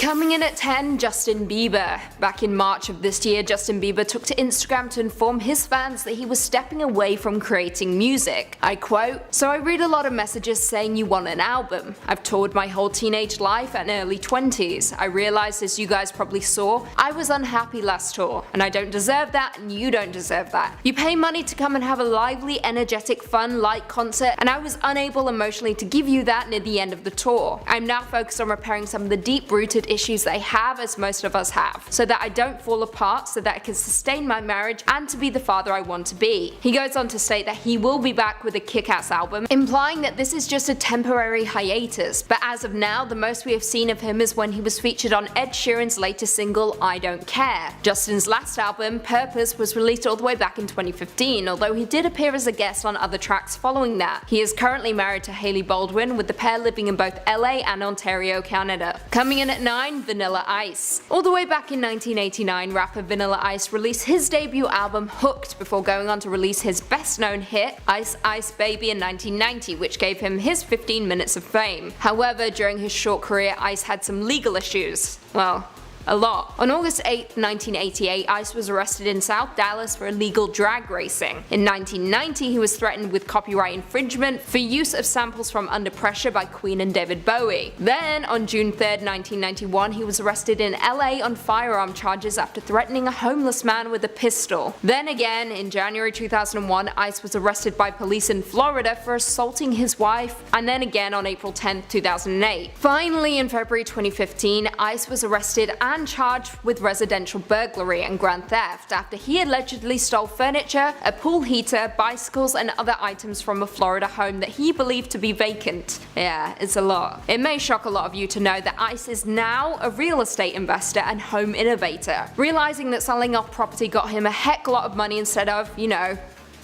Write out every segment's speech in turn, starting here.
Coming in at 10, Justin Bieber. Back in March of this year, Justin Bieber took to Instagram to inform his fans that he was stepping away from creating music. I quote, "So I read a lot of messages saying you want an album. I've toured my whole teenage life and early 20s. I realized, as you guys probably saw, I was unhappy last tour, and I don't deserve that and you don't deserve that. You pay money to come and have a lively, energetic, fun, light concert, and I was unable emotionally to give you that near the end of the tour. I'm now focused on repairing some of the deep-rooted issues that I have, as most of us have, so that I don't fall apart, so that I can sustain my marriage and to be the father I want to be." He goes on to state that he will be back with a kick-ass album, implying that this is just a temporary hiatus, but as of now, the most we have seen of him is when he was featured on Ed Sheeran's latest single, I Don't Care. Justin's last album, Purpose, was released all the way back in 2015, although he did appear as a guest on other tracks following that. He is currently married to Hailey Baldwin, with the pair living in both LA and Ontario, Canada. Coming in at 9, Vanilla Ice. All the way back in 1989, rapper Vanilla Ice released his debut album Hooked before going on to release his best-known hit, Ice Ice Baby, in 1990, which gave him his 15 minutes of fame. However, during his short career, Ice had some legal issues. Well, a lot. On August 8, 1988, Ice was arrested in South Dallas for illegal drag racing. In 1990, he was threatened with copyright infringement for use of samples from Under Pressure by Queen and David Bowie. Then, on June 3, 1991, he was arrested in LA on firearm charges after threatening a homeless man with a pistol. Then again, in January 2001, Ice was arrested by police in Florida for assaulting his wife, and then again on April 10, 2008. Finally, in February 2015, Ice was arrested and charged with residential burglary and grand theft after he allegedly stole furniture, a pool heater, bicycles, and other items from a Florida home that he believed to be vacant. Yeah, it's a lot. It may shock a lot of you to know that Ice is now a real estate investor and home innovator, realizing that selling off property got him a heck lot of money instead of,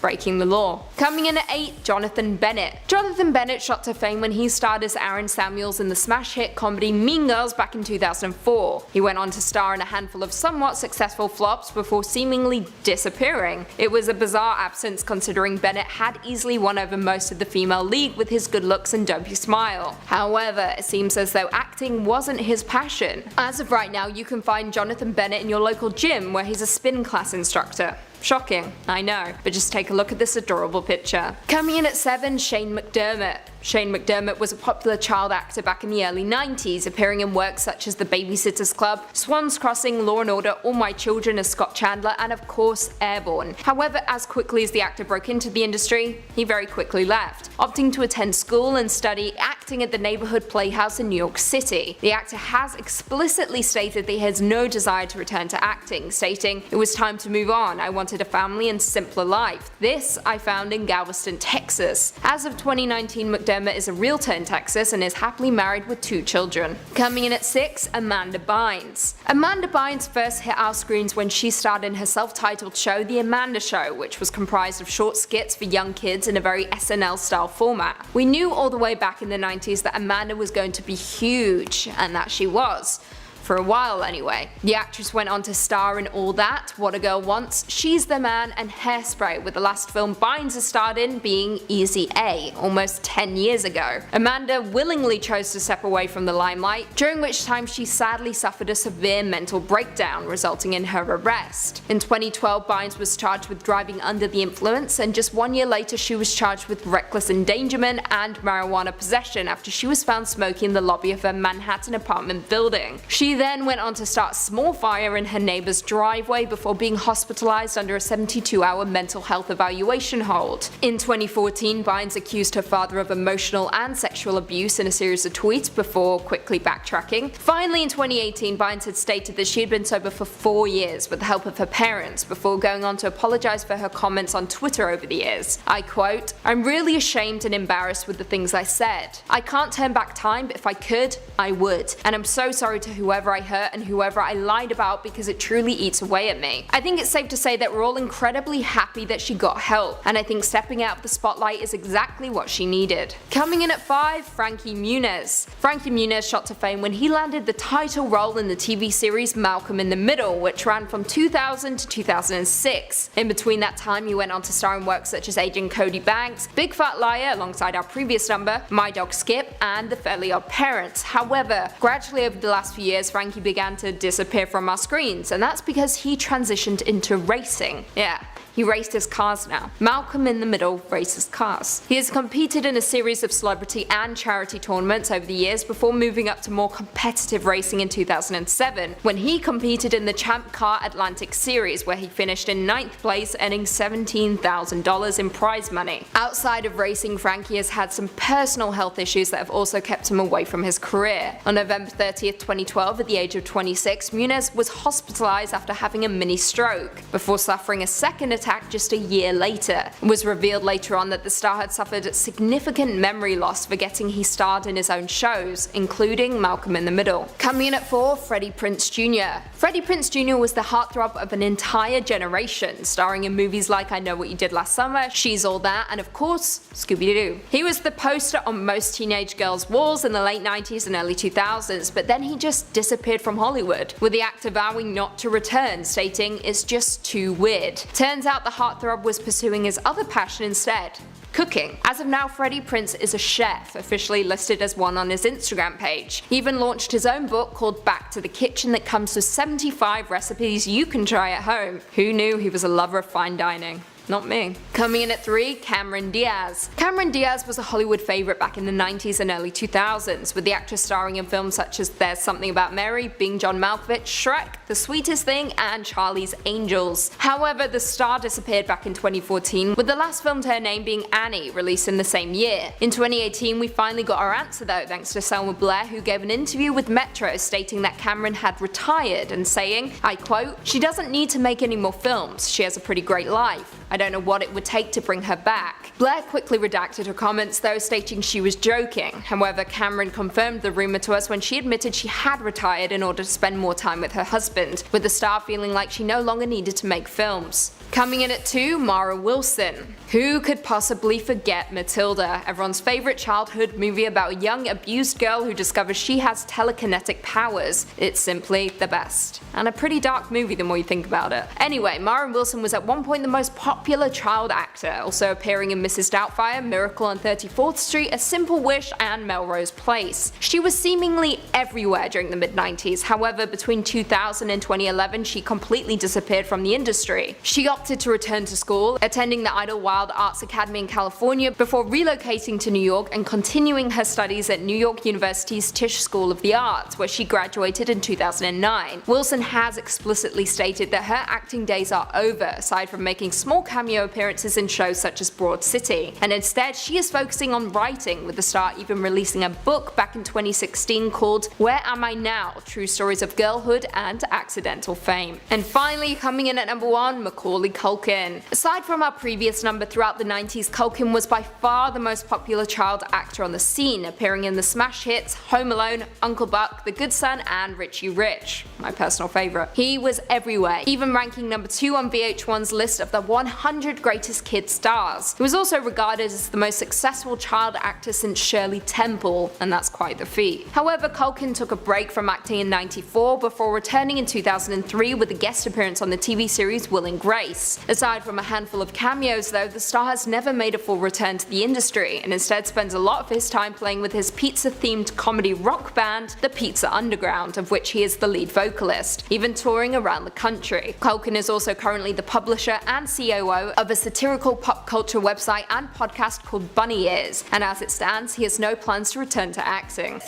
breaking the law. Coming in at 8, Jonathan Bennett. Jonathan Bennett shot to fame when he starred as Aaron Samuels in the smash hit comedy Mean Girls back in 2004. He went on to star in a handful of somewhat successful flops before seemingly disappearing. It was a bizarre absence considering Bennett had easily won over most of the female league with his good looks and dopey smile. However, it seems as though acting wasn't his passion. As of right now, you can find Jonathan Bennett in your local gym where he's a spin class instructor. Shocking, I know, but just take a look at this adorable picture. Coming in at 7, Shane McDermott. Shane McDermott was a popular child actor back in the early 90s, appearing in works such as The Babysitters Club, Swan's Crossing, Law & Order, All My Children as Scott Chandler, and of course Airborne. However, as quickly as the actor broke into the industry, he very quickly left, opting to attend school and study acting at the Neighborhood Playhouse in New York City. The actor has explicitly stated that he has no desire to return to acting, stating, "It was time to move on. I wanted a family and simpler life. This I found in Galveston, Texas." As of 2019, McDermott is a realtor in Texas and is happily married with 2 children. Coming in at 6, Amanda Bynes. Amanda Bynes first hit our screens when she starred in her self-titled show The Amanda Show, which was comprised of short skits for young kids in a very SNL-style format. We knew all the way back in the 90s that Amanda was going to be huge, and that she was. For a while anyway. The actress went on to star in All That, What a Girl Wants, She's the Man, and Hairspray, with the last film Bynes has starred in being Easy A, almost 10 years ago. Amanda willingly chose to step away from the limelight, during which time she sadly suffered a severe mental breakdown, resulting in her arrest. In 2012, Bynes was charged with driving under the influence, and just 1 year later she was charged with reckless endangerment and marijuana possession after she was found smoking in the lobby of her Manhattan apartment building. She then went on to start a small fire in her neighbor's driveway before being hospitalized under a 72-hour mental health evaluation hold. In 2014, Bynes accused her father of emotional and sexual abuse in a series of tweets before quickly backtracking. Finally, in 2018, Bynes had stated that she had been sober for 4 years with the help of her parents before going on to apologize for her comments on Twitter over the years. I quote, "I'm really ashamed and embarrassed with the things I said. I can't turn back time, but if I could, I would. And I'm so sorry to whoever I hurt and whoever I lied about because it truly eats away at me." I think it's safe to say that we're all incredibly happy that she got help, and I think stepping out of the spotlight is exactly what she needed. Coming in at 5, Frankie Muniz. Frankie Muniz shot to fame when he landed the title role in the TV series Malcolm in the Middle, which ran from 2000 to 2006. In between that time, he went on to star in works such as Agent Cody Banks, Big Fat Liar alongside our previous number, My Dog Skip, and The Fairly Odd Parents. However, gradually over the last few years, Frankie began to disappear from our screens, and that's because he transitioned into racing. Yeah. He raced his cars now. Malcolm in the Middle races cars. He has competed in a series of celebrity and charity tournaments over the years before moving up to more competitive racing in 2007, when he competed in the Champ Car Atlantic Series, where he finished in 9th place, earning $17,000 in prize money. Outside of racing, Frankie has had some personal health issues that have also kept him away from his career. On November 30th, 2012, at the age of 26, Muniz was hospitalized after having a mini stroke, before suffering a second attack just a year later. It was revealed later on that the star had suffered significant memory loss, forgetting he starred in his own shows, including Malcolm in the Middle. Coming in at 4, Freddie Prinze Jr. Freddie Prinze Jr. was the heartthrob of an entire generation, starring in movies like I Know What You Did Last Summer, She's All That, and of course, Scooby-Doo. He was the poster on most teenage girls' walls in the late 90s and early 2000s, but then he just disappeared from Hollywood, with the actor vowing not to return, stating, "It's just too weird." Turns out the heartthrob was pursuing his other passion instead: cooking. As of now, Freddie Prinze is a chef, officially listed as one on his Instagram page. He even launched his own book called Back to the Kitchen that comes with 75 recipes you can try at home. Who knew he was a lover of fine dining? Not me. Coming in at 3, Cameron Diaz. Cameron Diaz was a Hollywood favourite back in the 90s and early 2000s, with the actor starring in films such as There's Something About Mary, Being John Malkovich, Shrek, The Sweetest Thing, and Charlie's Angels. However, the star disappeared back in 2014, with the last film to her name being Annie, released in the same year. In 2018, we finally got our answer though, thanks to Selma Blair, who gave an interview with Metro stating that Cameron had retired and saying, I quote, "She doesn't need to make any more films, she has a pretty great life. I don't know what it would take to bring her back." Blair quickly redacted her comments though, stating she was joking. However, Cameron confirmed the rumour to us when she admitted she had retired in order to spend more time with her husband, with the star feeling like she no longer needed to make films. Coming in at 2, Mara Wilson. Who could possibly forget Matilda, everyone's favourite childhood movie about a young abused girl who discovers she has telekinetic powers? It's simply the best. And a pretty dark movie the more you think about it. Anyway, Mara Wilson was at one point the most popular child actor, also appearing in Mrs. Doubtfire, Miracle on 34th Street, A Simple Wish, and Melrose Place. She was seemingly everywhere during the mid-90s, however between 2000 and 2011 she completely disappeared from the industry. She opted to return to school, attending the Idlewild Arts Academy in California before relocating to New York and continuing her studies at New York University's Tisch School of the Arts, where she graduated in 2009. Wilson has explicitly stated that her acting days are over, aside from making small cameo appearances in shows such as Broad City, and instead she is focusing on writing, with the star even releasing a book back in 2016 called Where Am I Now? True Stories of Girlhood and Accidental Fame. And finally, coming in at number 1, MaCauly Culkin. Aside from our previous number throughout the 90s, Culkin was by far the most popular child actor on the scene, appearing in the smash hits Home Alone, Uncle Buck, The Good Son, and Richie Rich, my personal favourite. He was everywhere, even ranking number 2 on VH1's list of the 100 greatest kid stars. He was also regarded as the most successful child actor since Shirley Temple, and that's quite the feat. However, Culkin took a break from acting in '94 before returning in 2003 with a guest appearance on the TV series Will and Grace. Aside from a handful of cameos though, the star has never made a full return to the industry, and instead spends a lot of his time playing with his pizza-themed comedy rock band, The Pizza Underground, of which he is the lead vocalist, even touring around the country. Culkin is also currently the publisher and COO of a satirical pop culture website and podcast called Bunny Ears, and as it stands, he has no plans to return to acting.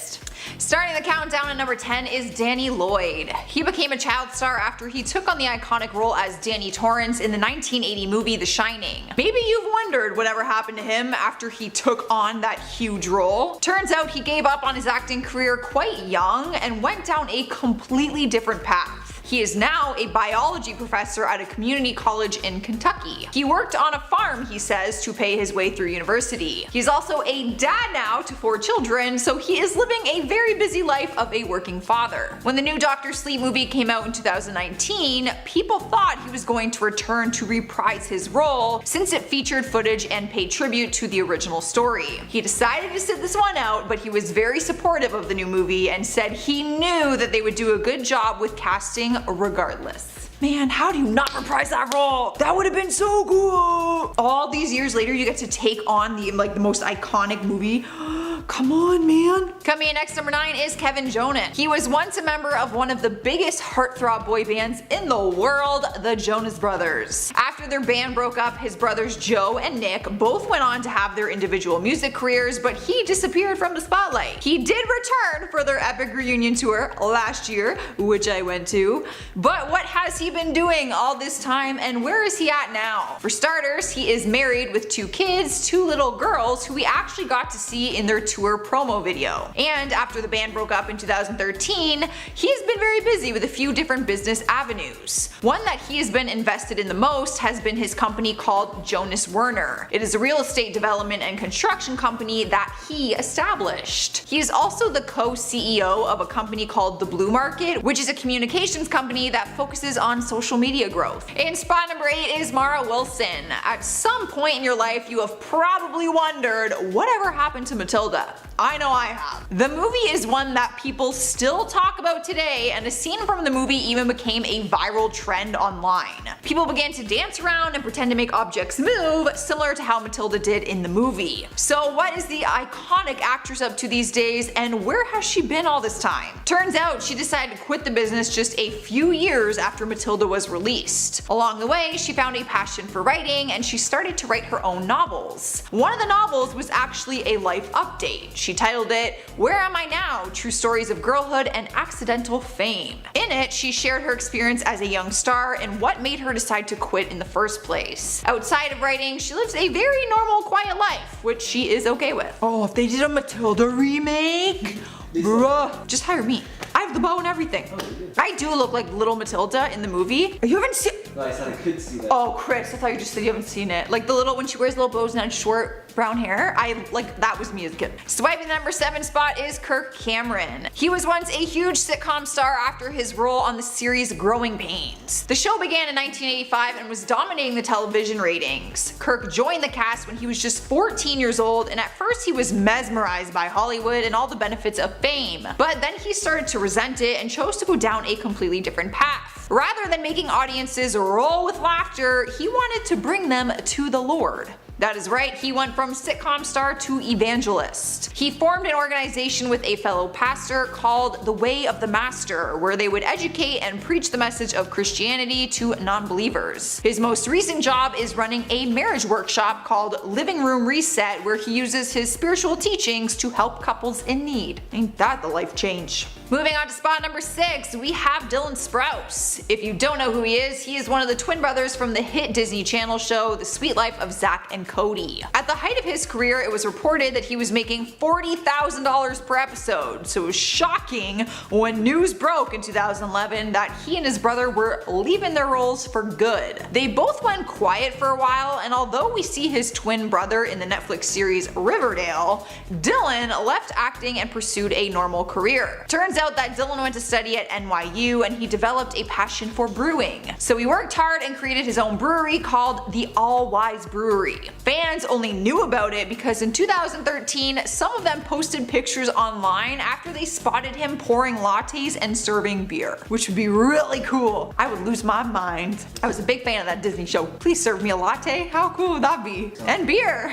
Starting the countdown at number 10 is Danny Lloyd. He became a child star after he took on the iconic role as Danny Torrance in the 1980 movie The Shining. Maybe you've wondered whatever happened to him after he took on that huge role. Turns out he gave up on his acting career quite young and went down a completely different path. He is now a biology professor at a community college in Kentucky. He worked on a farm, he says, to pay his way through university. He's also a dad now to 4 children, so he is living a very busy life of a working father. When the new Dr. Sleep movie came out in 2019, people thought he was going to return to reprise his role since it featured footage and paid tribute to the original story. He decided to sit this one out, but he was very supportive of the new movie and said he knew that they would do a good job with casting regardless. Man, how do you not reprise that role? That would have been so cool! All these years later, you get to take on the most iconic movie. Come on, man. Coming in next, number 9 is Kevin Jonas. He was once a member of one of the biggest heartthrob boy bands in the world, the Jonas Brothers. After their band broke up, his brothers Joe and Nick both went on to have their individual music careers, but he disappeared from the spotlight. He did return for their epic reunion tour last year, which I went to, but what has he been doing all this time and where is he at now? For starters, he is married with 2 kids, 2 little girls who we actually got to see in their tour promo video. And after the band broke up in 2013, he's been very busy with a few different business avenues. One that he has been invested in the most has been his company called Jonas Werner. It is a real estate development and construction company that he established. He is also the co-CEO of a company called The Blue Market, which is a communications company that focuses on social media growth. In spot number 8 is Mara Wilson. At some point in your life, you have probably wondered whatever happened to Matilda. I know I have. The movie is one that people still talk about today, and a scene from the movie even became a viral trend online. People began to dance around and pretend to make objects move, similar to how Matilda did in the movie. So what is the iconic actress up to these days, and where has she been all this time? Turns out she decided to quit the business just a few years after Matilda was released. Along the way, she found a passion for writing, and she started to write her own novels. One of the novels was actually a life update. She titled it, Where Am I Now? True Stories of Girlhood and Accidental Fame. In it, she shared her experience as a young star and what made her decide to quit in the first place. Outside of writing, she lives a very normal, quiet life, which she is okay with. Oh, if they did a Matilda remake, bruh. Just hire me. I have the bow and everything. I do look like little Matilda in the movie. You haven't seen— No, I said I could see that. Oh, Chris, I thought you just said you haven't seen it. Like the little, when she wears little bows and short brown hair. That was me as a kid. Swiping the number 7 spot is Kirk Cameron. He was once a huge sitcom star after his role on the series Growing Pains. The show began in 1985 and was dominating the television ratings. Kirk joined the cast when he was just 14 years old, and at first he was mesmerized by Hollywood and all the benefits of fame. But then he started to resent it and chose to go down a completely different path. Rather than making audiences roll with laughter, he wanted to bring them to the Lord. That is right, he went from sitcom star to evangelist. He formed an organization with a fellow pastor called The Way of the Master, where they would educate and preach the message of Christianity to non-believers. His most recent job is running a marriage workshop called Living Room Reset, where he uses his spiritual teachings to help couples in need. Ain't that the life change? Moving on to spot number 6, we have Dylan Sprouse. If you don't know who he is one of the twin brothers from the hit Disney Channel show The Sweet Life of Zack and Cody. At the height of his career, it was reported that he was making $40,000 per episode, so it was shocking when news broke in 2011 that he and his brother were leaving their roles for good. They both went quiet for a while, and although we see his twin brother in the Netflix series Riverdale, Dylan left acting and pursued a normal career. Turns out that Dylan went to study at NYU and he developed a passion for brewing. So he worked hard and created his own brewery called the All Wise Brewery. Fans only knew about it because in 2013, some of them posted pictures online after they spotted him pouring lattes and serving beer, which would be really cool. I would lose my mind. I was a big fan of that Disney show. Please serve me a latte. How cool would that be? And beer.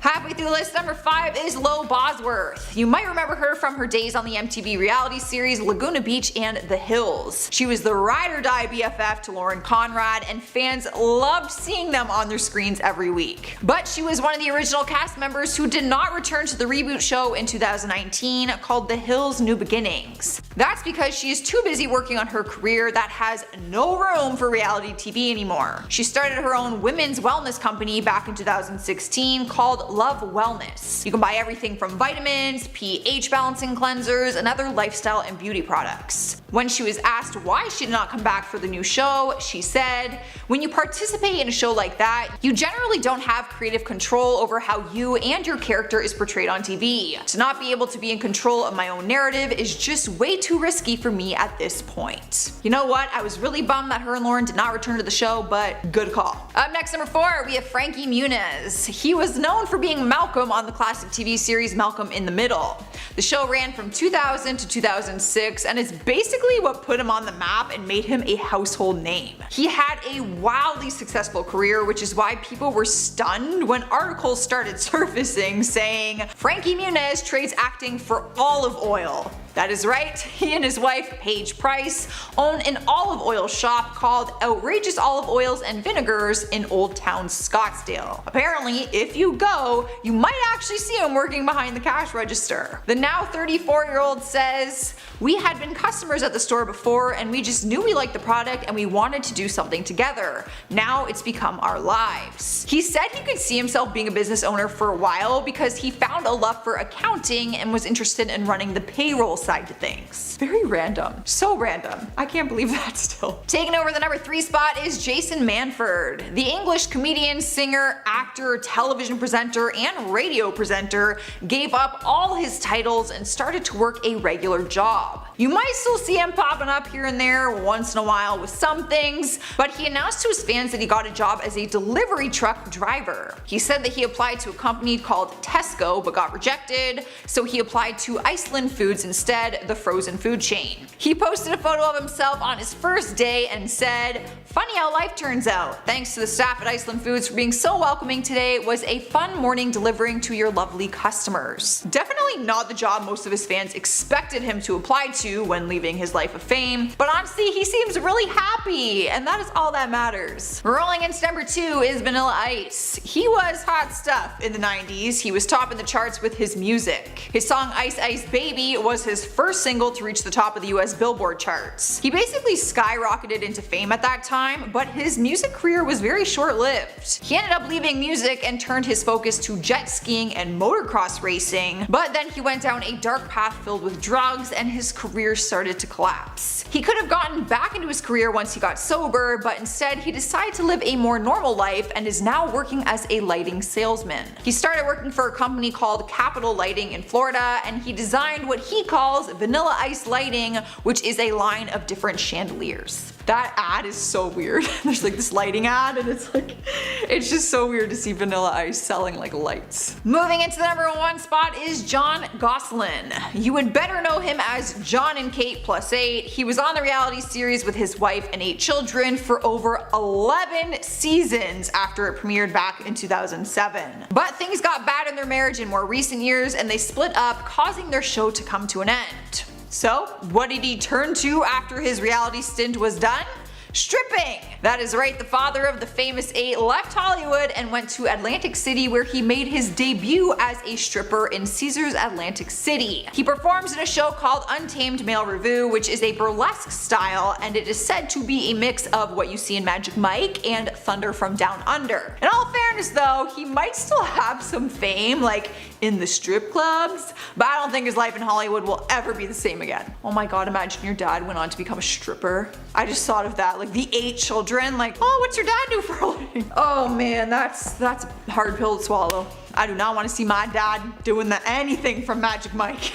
Halfway through the list, number 5 is Lo Bosworth. You might remember her from her days on the MTV reality series Laguna Beach and The Hills. She was the ride or die BFF to Lauren Conrad, and fans loved seeing them on their screens every week. But she was one of the original cast members who did not return to the reboot show in 2019 called The Hills New Beginnings. That's because she is too busy working on her career that has no room for reality TV anymore. She started her own women's wellness company back in 2016 called Love Wellness. You can buy everything from vitamins, pH balancing cleansers, and other lifestyle and beauty products. When she was asked why she did not come back for the new show, she said, "When you participate in a show like that, you generally don't have creative control over how you and your character is portrayed on TV. To not be able to be in control of my own narrative is just way too risky for me at this point." You know what? I was really bummed that her and Lauren did not return to the show, but good call. Up next, number 4, we have Frankie Muniz. He was known for being Malcolm on the classic TV series Malcolm in the Middle. The show ran from 2000 to 2006 and it's basically what put him on the map and made him a household name. He had a wildly successful career, which is why people were stunned when articles started surfacing saying Frankie Muniz trades acting for olive oil. That is right, he and his wife, Paige Price, own an olive oil shop called Outrageous Olive Oils and Vinegars in Old Town Scottsdale. Apparently, if you go, you might actually see him working behind the cash register. The now 34-year-old says, "We had been customers at the store before and we just knew we liked the product and we wanted to do something together. Now it's become our lives." He said he could see himself being a business owner for a while because he found a love for accounting and was interested in running the payroll side to things. Very random. So random. I can't believe that still. Taking over the number 3 spot is Jason Manford. The English comedian, singer, actor, television presenter, and radio presenter gave up all his titles and started to work a regular job. You might still see him popping up here and there once in a while with some things, but he announced to his fans that he got a job as a delivery truck driver. He said that he applied to a company called Tesco but got rejected, so he applied to Iceland Foods instead, the frozen food chain. He posted a photo of himself on his first day and said, "Funny how life turns out. Thanks to the staff at Iceland Foods for being so welcoming today. It was a fun morning delivering to your lovely customers." Definitely not the job most of his fans expected him to apply to when leaving his life of fame, but honestly he seems really happy and that is all that matters. Rolling into number 2 is Vanilla Ice. He was hot stuff in the 90s. He was topping the charts with his music. His song Ice Ice Baby was his first single to reach the top of the US Billboard charts. He basically skyrocketed into fame at that time, but his music career was very short-lived. He ended up leaving music and turned his focus to jet skiing and motocross racing, but then he went down a dark path filled with drugs and his career started to collapse. He could have gotten back into his career once he got sober, but instead he decided to live a more normal life and is now working as a lighting salesman. He started working for a company called Capital Lighting in Florida and he designed what he calls Vanilla Ice Lighting, which is a line of different chandeliers. That ad is so weird. There's like this lighting ad and it's just so weird to see Vanilla Ice selling like lights. Moving into the number 1 spot is John Gosselin. You would better know him as John and Kate +8. He was on the reality series with his wife and 8 children for over 11 seasons after it premiered back in 2007. But things got bad in their marriage in more recent years and they split up, causing their show to come to an end. So, what did he turn to after his reality stint was done? Stripping! That is right, the father of the famous 8 left Hollywood and went to Atlantic City where he made his debut as a stripper in Caesars Atlantic City. He performs in a show called Untamed Male Revue, which is a burlesque style and it is said to be a mix of what you see in Magic Mike and Thunder from Down Under. In all fairness though, he might still have some fame like in the strip clubs, but I don't think his life in Hollywood will ever be the same again. Oh my god, imagine your dad went on to become a stripper. I just thought of that, like the 8 children, like, oh, what's your dad do for a living? Oh man, that's a hard pill to swallow. I do not want to see my dad doing anything from Magic Mike.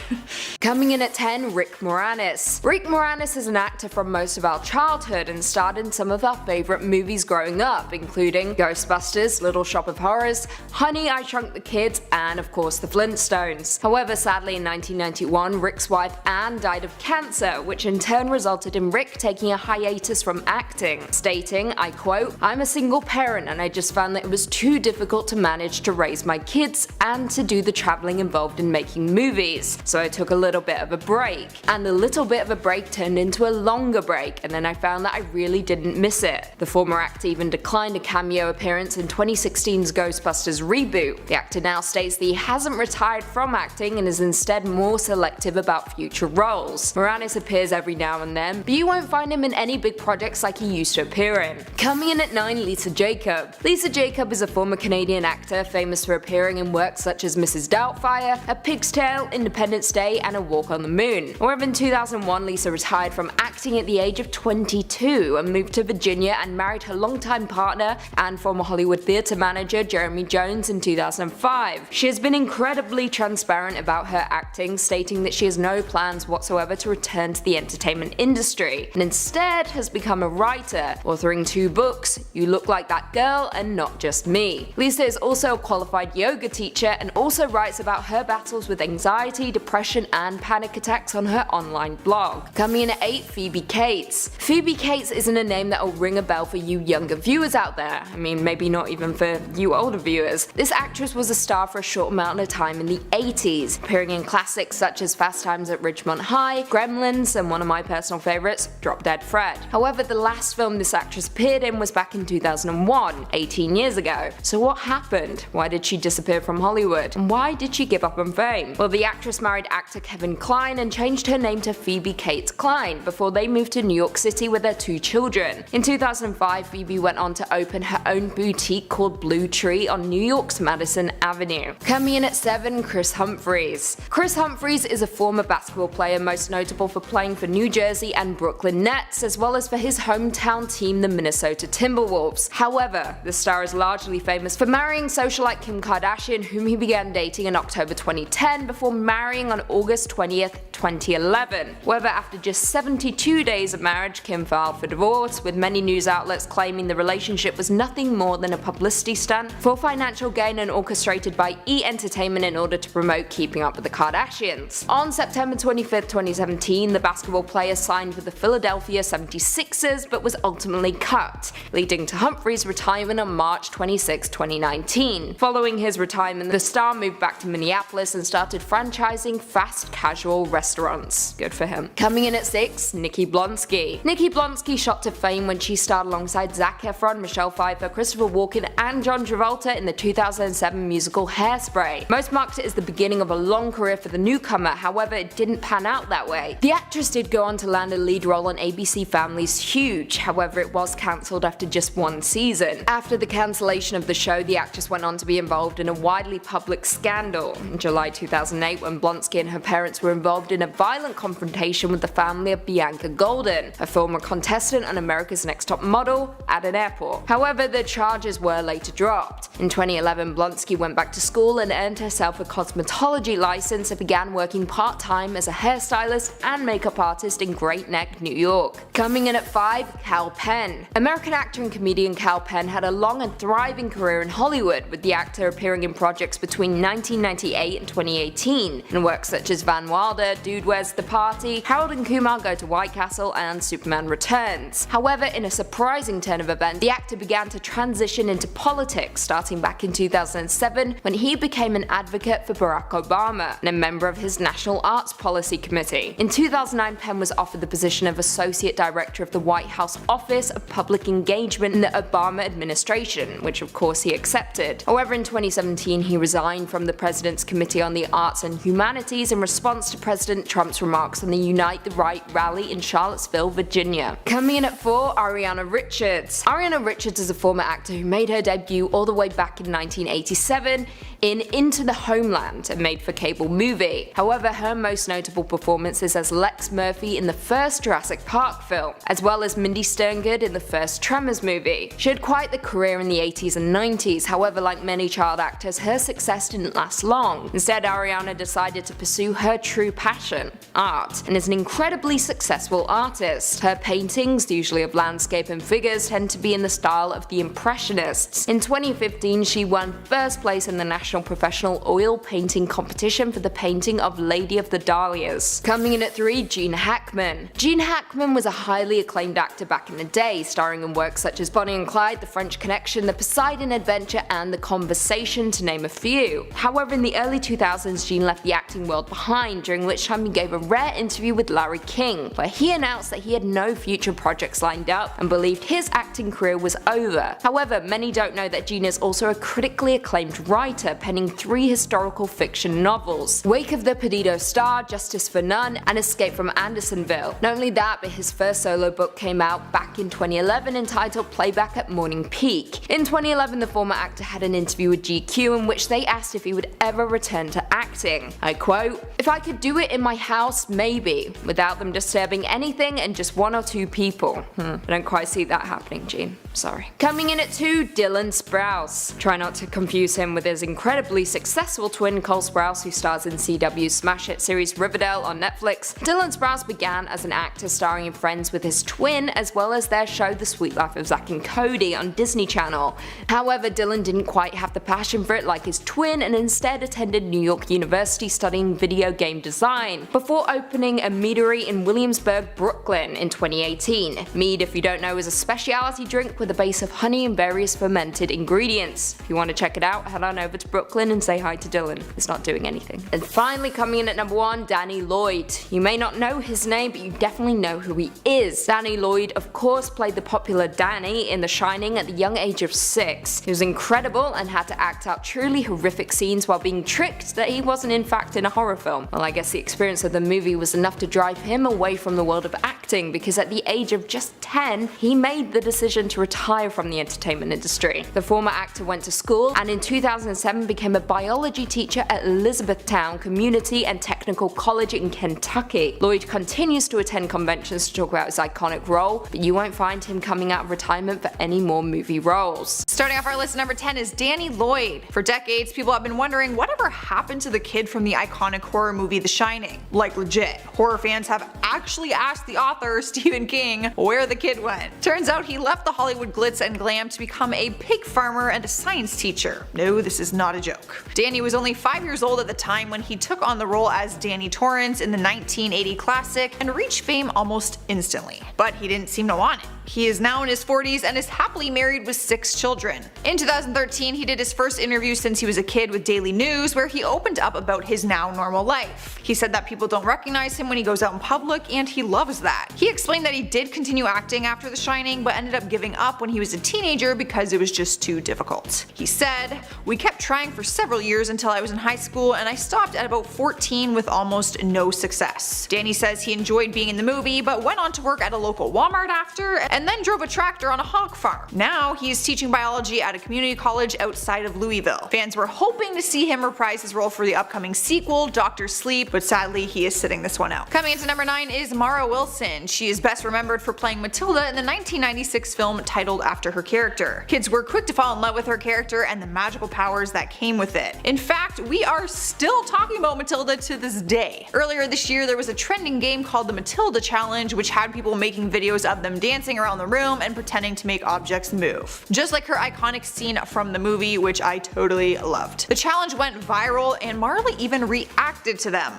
Coming in at 10, Rick Moranis. Rick Moranis is an actor from most of our childhood and starred in some of our favorite movies growing up, including Ghostbusters, Little Shop of Horrors, Honey, I Shrunk the Kids, and of course the Flintstones. However, sadly in 1991, Rick's wife Anne died of cancer, which in turn resulted in Rick taking a hiatus from acting, stating, I quote, "I'm a single parent and I just found that it was too difficult to manage to raise my kids and to do the traveling involved in making movies. So I took a little bit of a break, and a little bit of a break turned into a longer break, and then I found that I really didn't miss it." The former actor even declined a cameo appearance in 2016's Ghostbusters reboot. The actor now states that he hasn't retired from acting and is instead more selective about future roles. Moranis appears every now and then, but you won't find him in any big projects like he used to appear in. Coming in at 9, Lisa Jacob. Lisa Jacob is a former Canadian actor famous for appearing appearing in works such as Mrs. Doubtfire, A Pig's Tale, Independence Day, and A Walk on the Moon. However, in 2001, Lisa retired from acting at the age of 22 and moved to Virginia and married her longtime partner and former Hollywood theatre manager Jeremy Jones in 2005. She has been incredibly transparent about her acting, stating that she has no plans whatsoever to return to the entertainment industry, and instead has become a writer, authoring 2 books, You Look Like That Girl and Not Just Me. Lisa is also a qualified yoga teacher and also writes about her battles with anxiety, depression, and panic attacks on her online blog. Coming in at 8, Phoebe Cates. Phoebe Cates isn't a name that will ring a bell for you younger viewers out there. I mean, maybe not even for you older viewers. This actress was a star for a short amount of time in the 80s, appearing in classics such as Fast Times at Ridgemont High, Gremlins, and one of my personal favourites, Drop Dead Fred. However, the last film this actress appeared in was back in 2001, 18 years ago. So what happened? Why did she disappear from Hollywood? And why did she give up on fame? Well, the actress married actor Kevin Kline and changed her name to Phoebe Cates Kline before they moved to New York City with their 2 children. In 2005, Phoebe went on to open her own boutique called Blue Tree on New York's Madison Avenue. Coming in at 7, Chris Humphries. Chris Humphries is a former basketball player most notable for playing for New Jersey and Brooklyn Nets, as well as for his hometown team, the Minnesota Timberwolves. However, the star is largely famous for marrying socialite Kim Kardashian, whom he began dating in October 2010 before marrying on August 20th, 2011. However, after just 72 days of marriage, Kim filed for divorce, with many news outlets claiming the relationship was nothing more than a publicity stunt for financial gain and orchestrated by E! Entertainment in order to promote Keeping Up with the Kardashians. On September 25th, 2017, the basketball player signed with the Philadelphia 76ers but was ultimately cut, leading to Humphries' retirement on March 26, 2019. Following his retirement, the star moved back to Minneapolis and started franchising fast casual restaurants. Good for him. Coming in at 6, Nikki Blonsky. Nikki Blonsky shot to fame when she starred alongside Zac Efron, Michelle Pfeiffer, Christopher Walken, and John Travolta in the 2007 musical Hairspray. Most marked it as the beginning of a long career for the newcomer, however it didn't pan out that way. The actress did go on to land a lead role on ABC Family's Huge, however it was cancelled after just 1 season. After the cancellation of the show, the actress went on to be involved in a widely public scandal. In July 2008, when Blonsky and her parents were involved in a violent confrontation with the family of Bianca Golden, a former contestant on America's Next Top Model, at an airport. However, the charges were later dropped. In 2011, Blonsky went back to school and earned herself a cosmetology license and began working part-time as a hairstylist and makeup artist in Great Neck, New York. Coming in at 5, Kal Penn. American actor and comedian Kal Penn had a long and thriving career in Hollywood, with the actor appearing in projects between 1998 and 2018, in works such as Van Wilder, Dude Where's the Party, Harold and Kumar Go to White Castle, and Superman Returns. However, in a surprising turn of events, the actor began to transition into politics, starting back in 2007 when he became an advocate for Barack Obama and a member of his National Arts Policy Committee. In 2009, Penn was offered the position of Associate Director of the White House Office of Public Engagement in the Obama administration, which of course he accepted. However, in 2017, he resigned from the President's Committee on the Arts and Humanities in response to President Trump's remarks on the Unite the Right rally in Charlottesville, Virginia. Coming in at 4, Ariana Richards. Ariana Richards is a former actor who made her debut all the way back in 1987 in Into the Homeland, a made-for-cable movie. However, her most notable performance is as Lex Murphy in the first Jurassic Park film, as well as Mindy Sterngood in the first Tremors movie. She had quite the career in the 80s and 90s, however, like many child actors, her success didn't last long. Instead, Ariana decided to pursue her true passion, art, and is an incredibly successful artist. Her paintings, usually of landscape and figures, tend to be in the style of the Impressionists. In 2015, she won first place in the National Professional Oil Painting Competition for the painting of Lady of the Dahlias. Coming in at 3, Gene Hackman. Gene Hackman was a highly acclaimed actor back in the day, starring in works such as Bonnie and Clyde, The French Connection, The Poseidon Adventure, and The Conversation, to name a few. However, in the early 2000s, Gene left the acting world behind, during which time he gave a rare interview with Larry King, where he announced that he had no future projects lined up and believed his acting career was over. However, many don't know that Gene is also a critically acclaimed writer, penning 3 historical fiction novels: Wake of the Perdido Star, Justice for None, and Escape from Andersonville. Not only that, but his first solo book came out back in 2011 entitled Playback at Morning Peak. In 2011, the former actor had an interview with GQ GQ in which they asked if he would ever return to acting. I quote, "If I could do it in my house, maybe, without them disturbing anything and just one or two people." I don't quite see that happening, Gene. Sorry. Coming in at 2, Dylan Sprouse. Try not to confuse him with his incredibly successful twin Cole Sprouse, who stars in CW's smash hit series Riverdale on Netflix. Dylan Sprouse began as an actor starring in Friends with his twin, as well as their show The Sweet Life of Zack and Cody on Disney Channel. However, Dylan didn't quite have the passion for it like his twin and instead attended New York University studying video game design, before opening a meadery in Williamsburg, Brooklyn in 2018. Mead, if you don't know, is a specialty drink with a base of honey and various fermented ingredients. If you want to check it out, head on over to Brooklyn and say hi to Dylan. It's not doing anything. And finally coming in at number 1, Danny Lloyd. You may not know his name, but you definitely know who he is. Danny Lloyd, of course, played the popular Danny in The Shining at the young age of 6. He was incredible and had to act out truly horrific scenes while being tricked that he wasn't in fact in a horror film. Well, I guess the experience of the movie was enough to drive him away from the world of acting, because at the age of just 10, he made the decision to retire from the entertainment industry. The former actor went to school and in 2007 became a biology teacher at Elizabethtown Community and Technical College in Kentucky. Lloyd continues to attend conventions to talk about his iconic role, but you won't find him coming out of retirement for any more movie roles. Starting off our list at number 10 is Danny Lloyd. For decades, people have been wondering whatever happened to the kid from the iconic horror movie The Shining. Like legit, horror fans have actually asked the author, Stephen King, where the kid went. Turns out he left the Hollywood glitz and glam to become a pig farmer and a science teacher. No, this is not a joke. Danny was only 5 years old at the time when he took on the role as Danny Torrance in the 1980 classic and reached fame almost instantly. But he didn't seem to want it. He is now in his 40s and is happily married with 6 children. In 2013, he did his first interview since he was a kid with Daily News, where he opened up about his now normal life. He said that people don't recognize him when he goes out in public, and he loves that. He explained that he did continue acting after The Shining, but ended up giving up when he was a teenager because it was just too difficult. He said, "We kept trying for several years until I was in high school, and I stopped at about 14 with almost no success." Danny says he enjoyed being in the movie, but went on to work at a local Walmart after, and then drove a tractor on a hog farm. Now he is teaching biology at a community college outside of Louisville. Fans were hoping to see him reprise his role for the upcoming sequel, Dr. Sleep, but sadly he is sitting this one out. Coming into number 9 is Mara Wilson. She is best remembered for playing Matilda in the 1996 film titled after her character. Kids were quick to fall in love with her character and the magical powers that came with it. In fact, we are still talking about Matilda to this day. Earlier this year, there was a trending game called the Matilda Challenge, which had people making videos of them dancing around the room and pretending to make objects move. Just like her iconic scene from the movie, which I totally loved. The challenge went viral and Marley even reacted to them.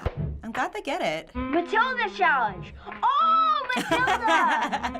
I'm glad they get it. Matilda challenge! Oh, Matilda!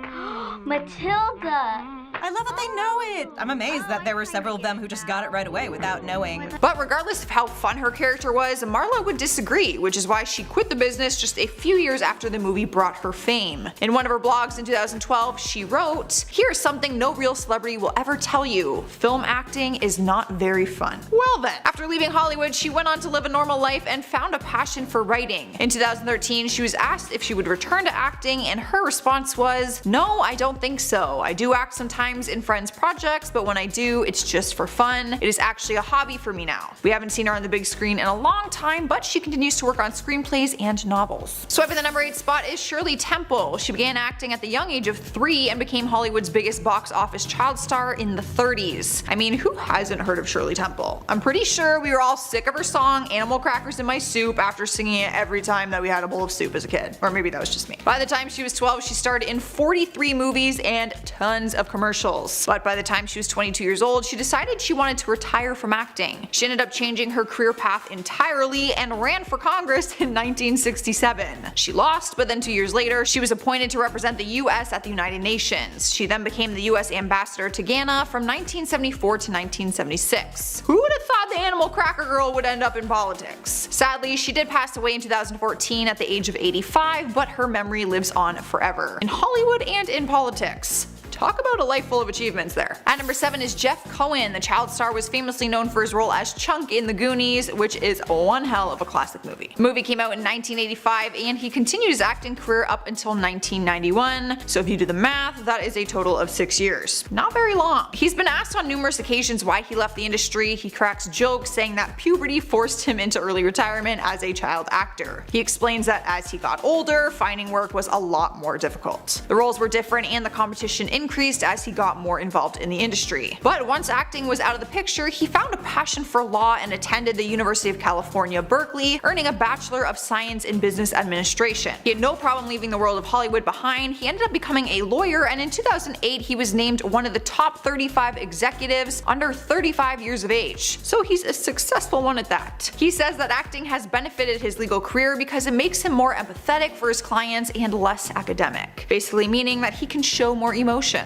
Matilda! I love that they know it! I'm amazed that there were several of them who just got it right away without knowing. But regardless of how fun her character was, Marla would disagree, which is why she quit the business just a few years after the movie brought her fame. In one of her blogs in 2012, she wrote, "Here's something no real celebrity will ever tell you. Film acting is not very fun." Well then, after leaving Hollywood, she went on to live a normal life and found a passion for writing. In 2013, she was asked if she would return to acting, and her response was, "No, I don't think so. I do act sometimes in friends' projects, but when I do, it's just for fun. It is actually a hobby for me now." We haven't seen her on the big screen in a long time, but she continues to work on screenplays and novels. Swiping the number 8 spot is Shirley Temple. She began acting at the young age of 3 and became Hollywood's biggest box office child star in the 30s. I mean, who hasn't heard of Shirley Temple? I'm pretty sure we were all sick of her song "Animal Crackers in My Soup" after singing it every time that we had a bowl of soup as a kid. Or maybe that was just me. By the time she was 12, she starred in 43 movies and tons of commercials. But by the time she was 22 years old, she decided she wanted to retire from acting. She ended up changing her career path entirely and ran for Congress in 1967. She lost, but then 2 years later, she was appointed to represent the US at the United Nations. She then became the US ambassador to Ghana from 1974 to 1976. Who would have thought the Animal Cracker Girl would end up in politics? Sadly, she did pass away in 2014 at the age of 85, but her memory lives on forever. In Hollywood and in politics. Talk about a life full of achievements there. At number 7 is Jeff Cohen. The child star was famously known for his role as Chunk in The Goonies, which is one hell of a classic movie. The movie came out in 1985 and he continued his acting career up until 1991, so if you do the math, that is a total of 6 years. Not very long. He's been asked on numerous occasions why he left the industry. He cracks jokes saying that puberty forced him into early retirement as a child actor. He explains that as he got older, finding work was a lot more difficult. The roles were different and the competition increased as he got more involved in the industry. But once acting was out of the picture, he found a passion for law and attended the University of California, Berkeley, earning a Bachelor of Science in Business Administration. He had no problem leaving the world of Hollywood behind. He ended up becoming a lawyer, and in 2008 he was named one of the top 35 executives under 35 years of age. So he's a successful one at that. He says that acting has benefited his legal career because it makes him more empathetic for his clients and less academic. Basically meaning that he can show more emotions.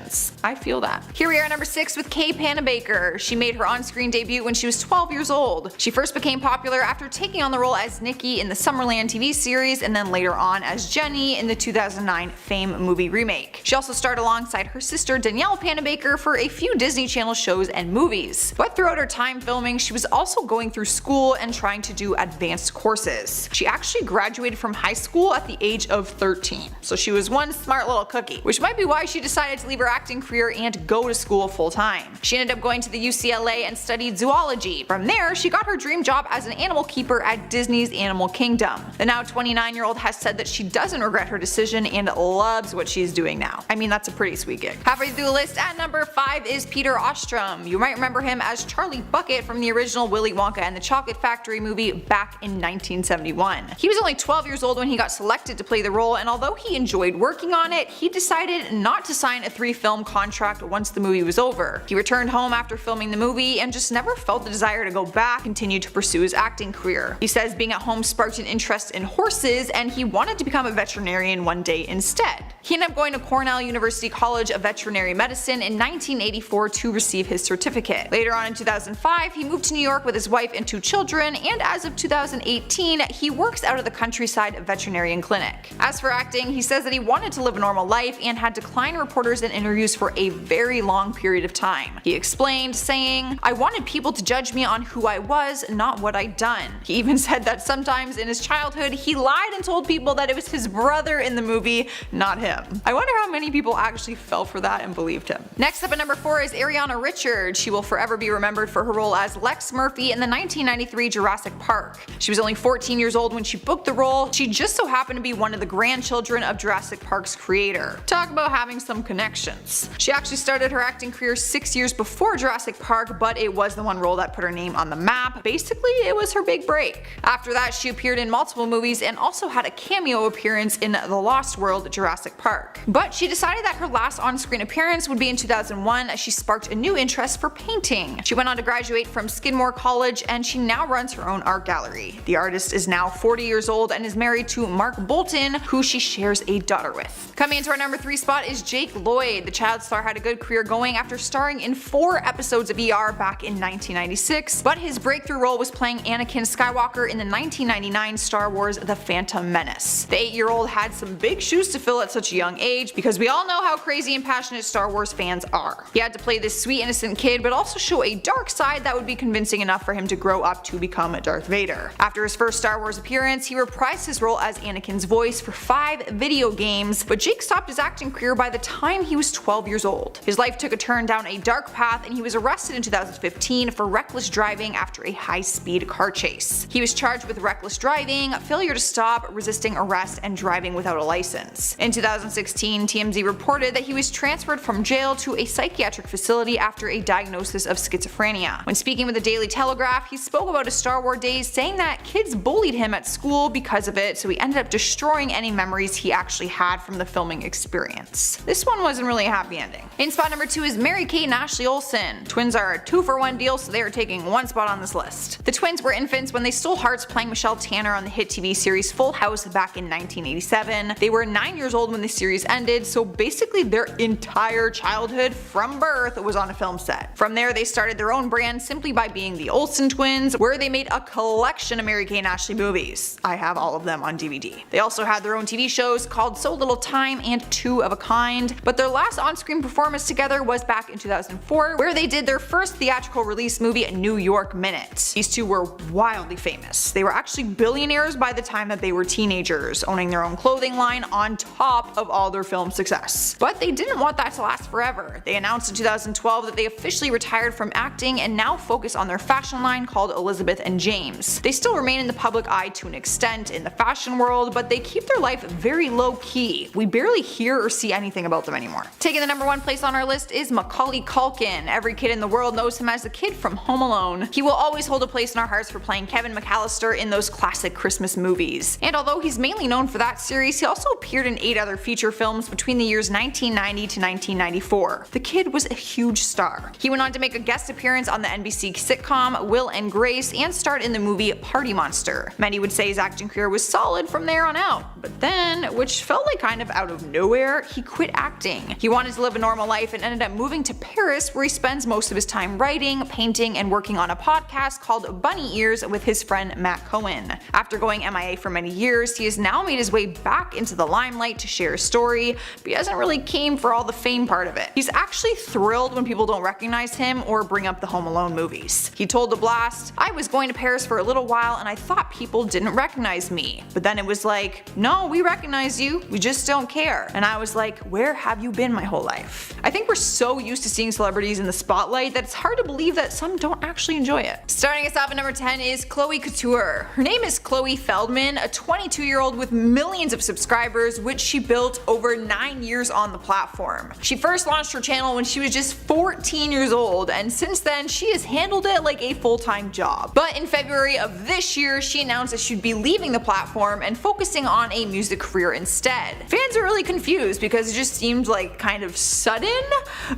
I feel that. Here we are at number 6 with Kay Panabaker. She made her on-screen debut when she was 12 years old. She first became popular after taking on the role as Nikki in the Summerland TV series and then later on as Jenny in the 2009 Fame movie remake. She also starred alongside her sister Danielle Panabaker for a few Disney Channel shows and movies. But throughout her time filming, she was also going through school and trying to do advanced courses. She actually graduated from high school at the age of 13, so she was one smart little cookie, which might be why she decided to leave her acting career and go to school full time. She ended up going to the UCLA and studied zoology. From there, she got her dream job as an animal keeper at Disney's Animal Kingdom. The now 29-year-old has said that she doesn't regret her decision and loves what she's doing now. I mean, that's a pretty sweet gig. Halfway through the list at number 5 is Peter Ostrum. You might remember him as Charlie Bucket from the original Willy Wonka and the Chocolate Factory movie back in 1971. He was only 12 years old when he got selected to play the role, and although he enjoyed working on it, he decided not to sign a 3-film contract once the movie was over. He returned home after filming the movie and just never felt the desire to go back, continue to pursue his acting career. He says being at home sparked an interest in horses and he wanted to become a veterinarian one day instead. He ended up going to Cornell University College of Veterinary Medicine in 1984 to receive his certificate. Later on in 2005, he moved to New York with his wife and 2 children, and as of 2018, he works out of the Countryside Veterinarian Clinic. As for acting, he says that he wanted to live a normal life and had declined reporters and interviews for a very long period of time. He explained, saying, "I wanted people to judge me on who I was, not what I'd done." He even said that sometimes in his childhood, he lied and told people that it was his brother in the movie, not him. I wonder how many people actually fell for that and believed him. Next up at number 4 is Ariana Richards. She will forever be remembered for her role as Lex Murphy in the 1993 Jurassic Park. She was only 14 years old when she booked the role. She just so happened to be one of the grandchildren of Jurassic Park's creator. Talk about having some connections. She actually started her acting career 6 years before Jurassic Park, but it was the one role that put her name on the map. Basically, it was her big break. After that, she appeared in multiple movies and also had a cameo appearance in The Lost World Jurassic Park. But she decided that her last on-screen appearance would be in 2001 as she sparked a new interest for painting. She went on to graduate from Skidmore College and she now runs her own art gallery. The artist is now 40 years old and is married to Mark Bolton, who she shares a daughter with. Coming into our number 3 spot is Jake Lloyd. The child star had a good career going after starring in 4 episodes of ER back in 1996, but his breakthrough role was playing Anakin Skywalker in the 1999 Star Wars The Phantom Menace. The 8-year-old had some big shoes to fill at such a young age because we all know how crazy and passionate Star Wars fans are. He had to play this sweet innocent kid but also show a dark side that would be convincing enough for him to grow up to become Darth Vader. After his first Star Wars appearance, he reprised his role as Anakin's voice for 5 video games, but Jake stopped his acting career by the time he was 12 years old. His life took a turn down a dark path and he was arrested in 2015 for reckless driving after a high-speed car chase. He was charged with reckless driving, failure to stop, resisting arrest, and driving without a license. In 2016, TMZ reported that he was transferred from jail to a psychiatric facility after a diagnosis of schizophrenia. When speaking with the Daily Telegraph, he spoke about his Star Wars days, saying that kids bullied him at school because of it, so he ended up destroying any memories he actually had from the filming experience. This one wasn't really a happy ending. In spot number 2 is Mary-Kate and Ashley Olsen. Twins are a 2-for-1 deal, so they are taking 1 spot on this list. The twins were infants when they stole hearts playing Michelle Tanner on the hit TV series Full House back in 1987. They were 9 years old when the series ended, so basically their entire childhood from birth was on a film set. From there, they started their own brand simply by being the Olsen twins, where they made a collection of Mary-Kate and Ashley movies. I have all of them on DVD. They also had their own TV shows called So Little Time and Two of a Kind, but their last last on-screen performance together was back in 2004, where they did their first theatrical release movie, New York Minute. These two were wildly famous. They were actually billionaires by the time that they were teenagers, owning their own clothing line on top of all their film success. But they didn't want that to last forever. They announced in 2012 that they officially retired from acting and now focus on their fashion line called Elizabeth and James. They still remain in the public eye to an extent in the fashion world, but they keep their life very low key. We barely hear or see anything about them anymore. Taking the number 1 place on our list is MaCauly Culkin. Every kid in the world knows him as the kid from Home Alone. He will always hold a place in our hearts for playing Kevin McAllister in those classic Christmas movies. And although he's mainly known for that series, he also appeared in 8 other feature films between the years 1990 to 1994. The kid was a huge star. He went on to make a guest appearance on the NBC sitcom Will and Grace and starred in the movie Party Monster. Many would say his acting career was solid from there on out, but then, which felt like kind of out of nowhere, he quit acting. He wanted to live a normal life and ended up moving to Paris, where he spends most of his time writing, painting, and working on a podcast called Bunny Ears with his friend Matt Cohen. After going MIA for many years, he has now made his way back into the limelight to share his story, but he hasn't really came for all the fame part of it. He's actually thrilled when people don't recognize him or bring up the Home Alone movies. He told The Blast, "I was going to Paris for a little while and I thought people didn't recognize me. But then it was like, no, we recognize you, we just don't care." And I was like, where have you been my whole life? I think we're so used to seeing celebrities in the spotlight that it's hard to believe that some don't actually enjoy it. Starting us off at number 10 is Chloe Couture. Her name is Chloe Feldman, a 22-year-old with millions of subscribers, which she built over 9 years on the platform. She first launched her channel when she was just 14 years old, and since then she has handled it like a full-time job. But in February of this year, she announced that she'd be leaving the platform and focusing on a music career instead. Fans are really confused because it just seemed like kind of sudden,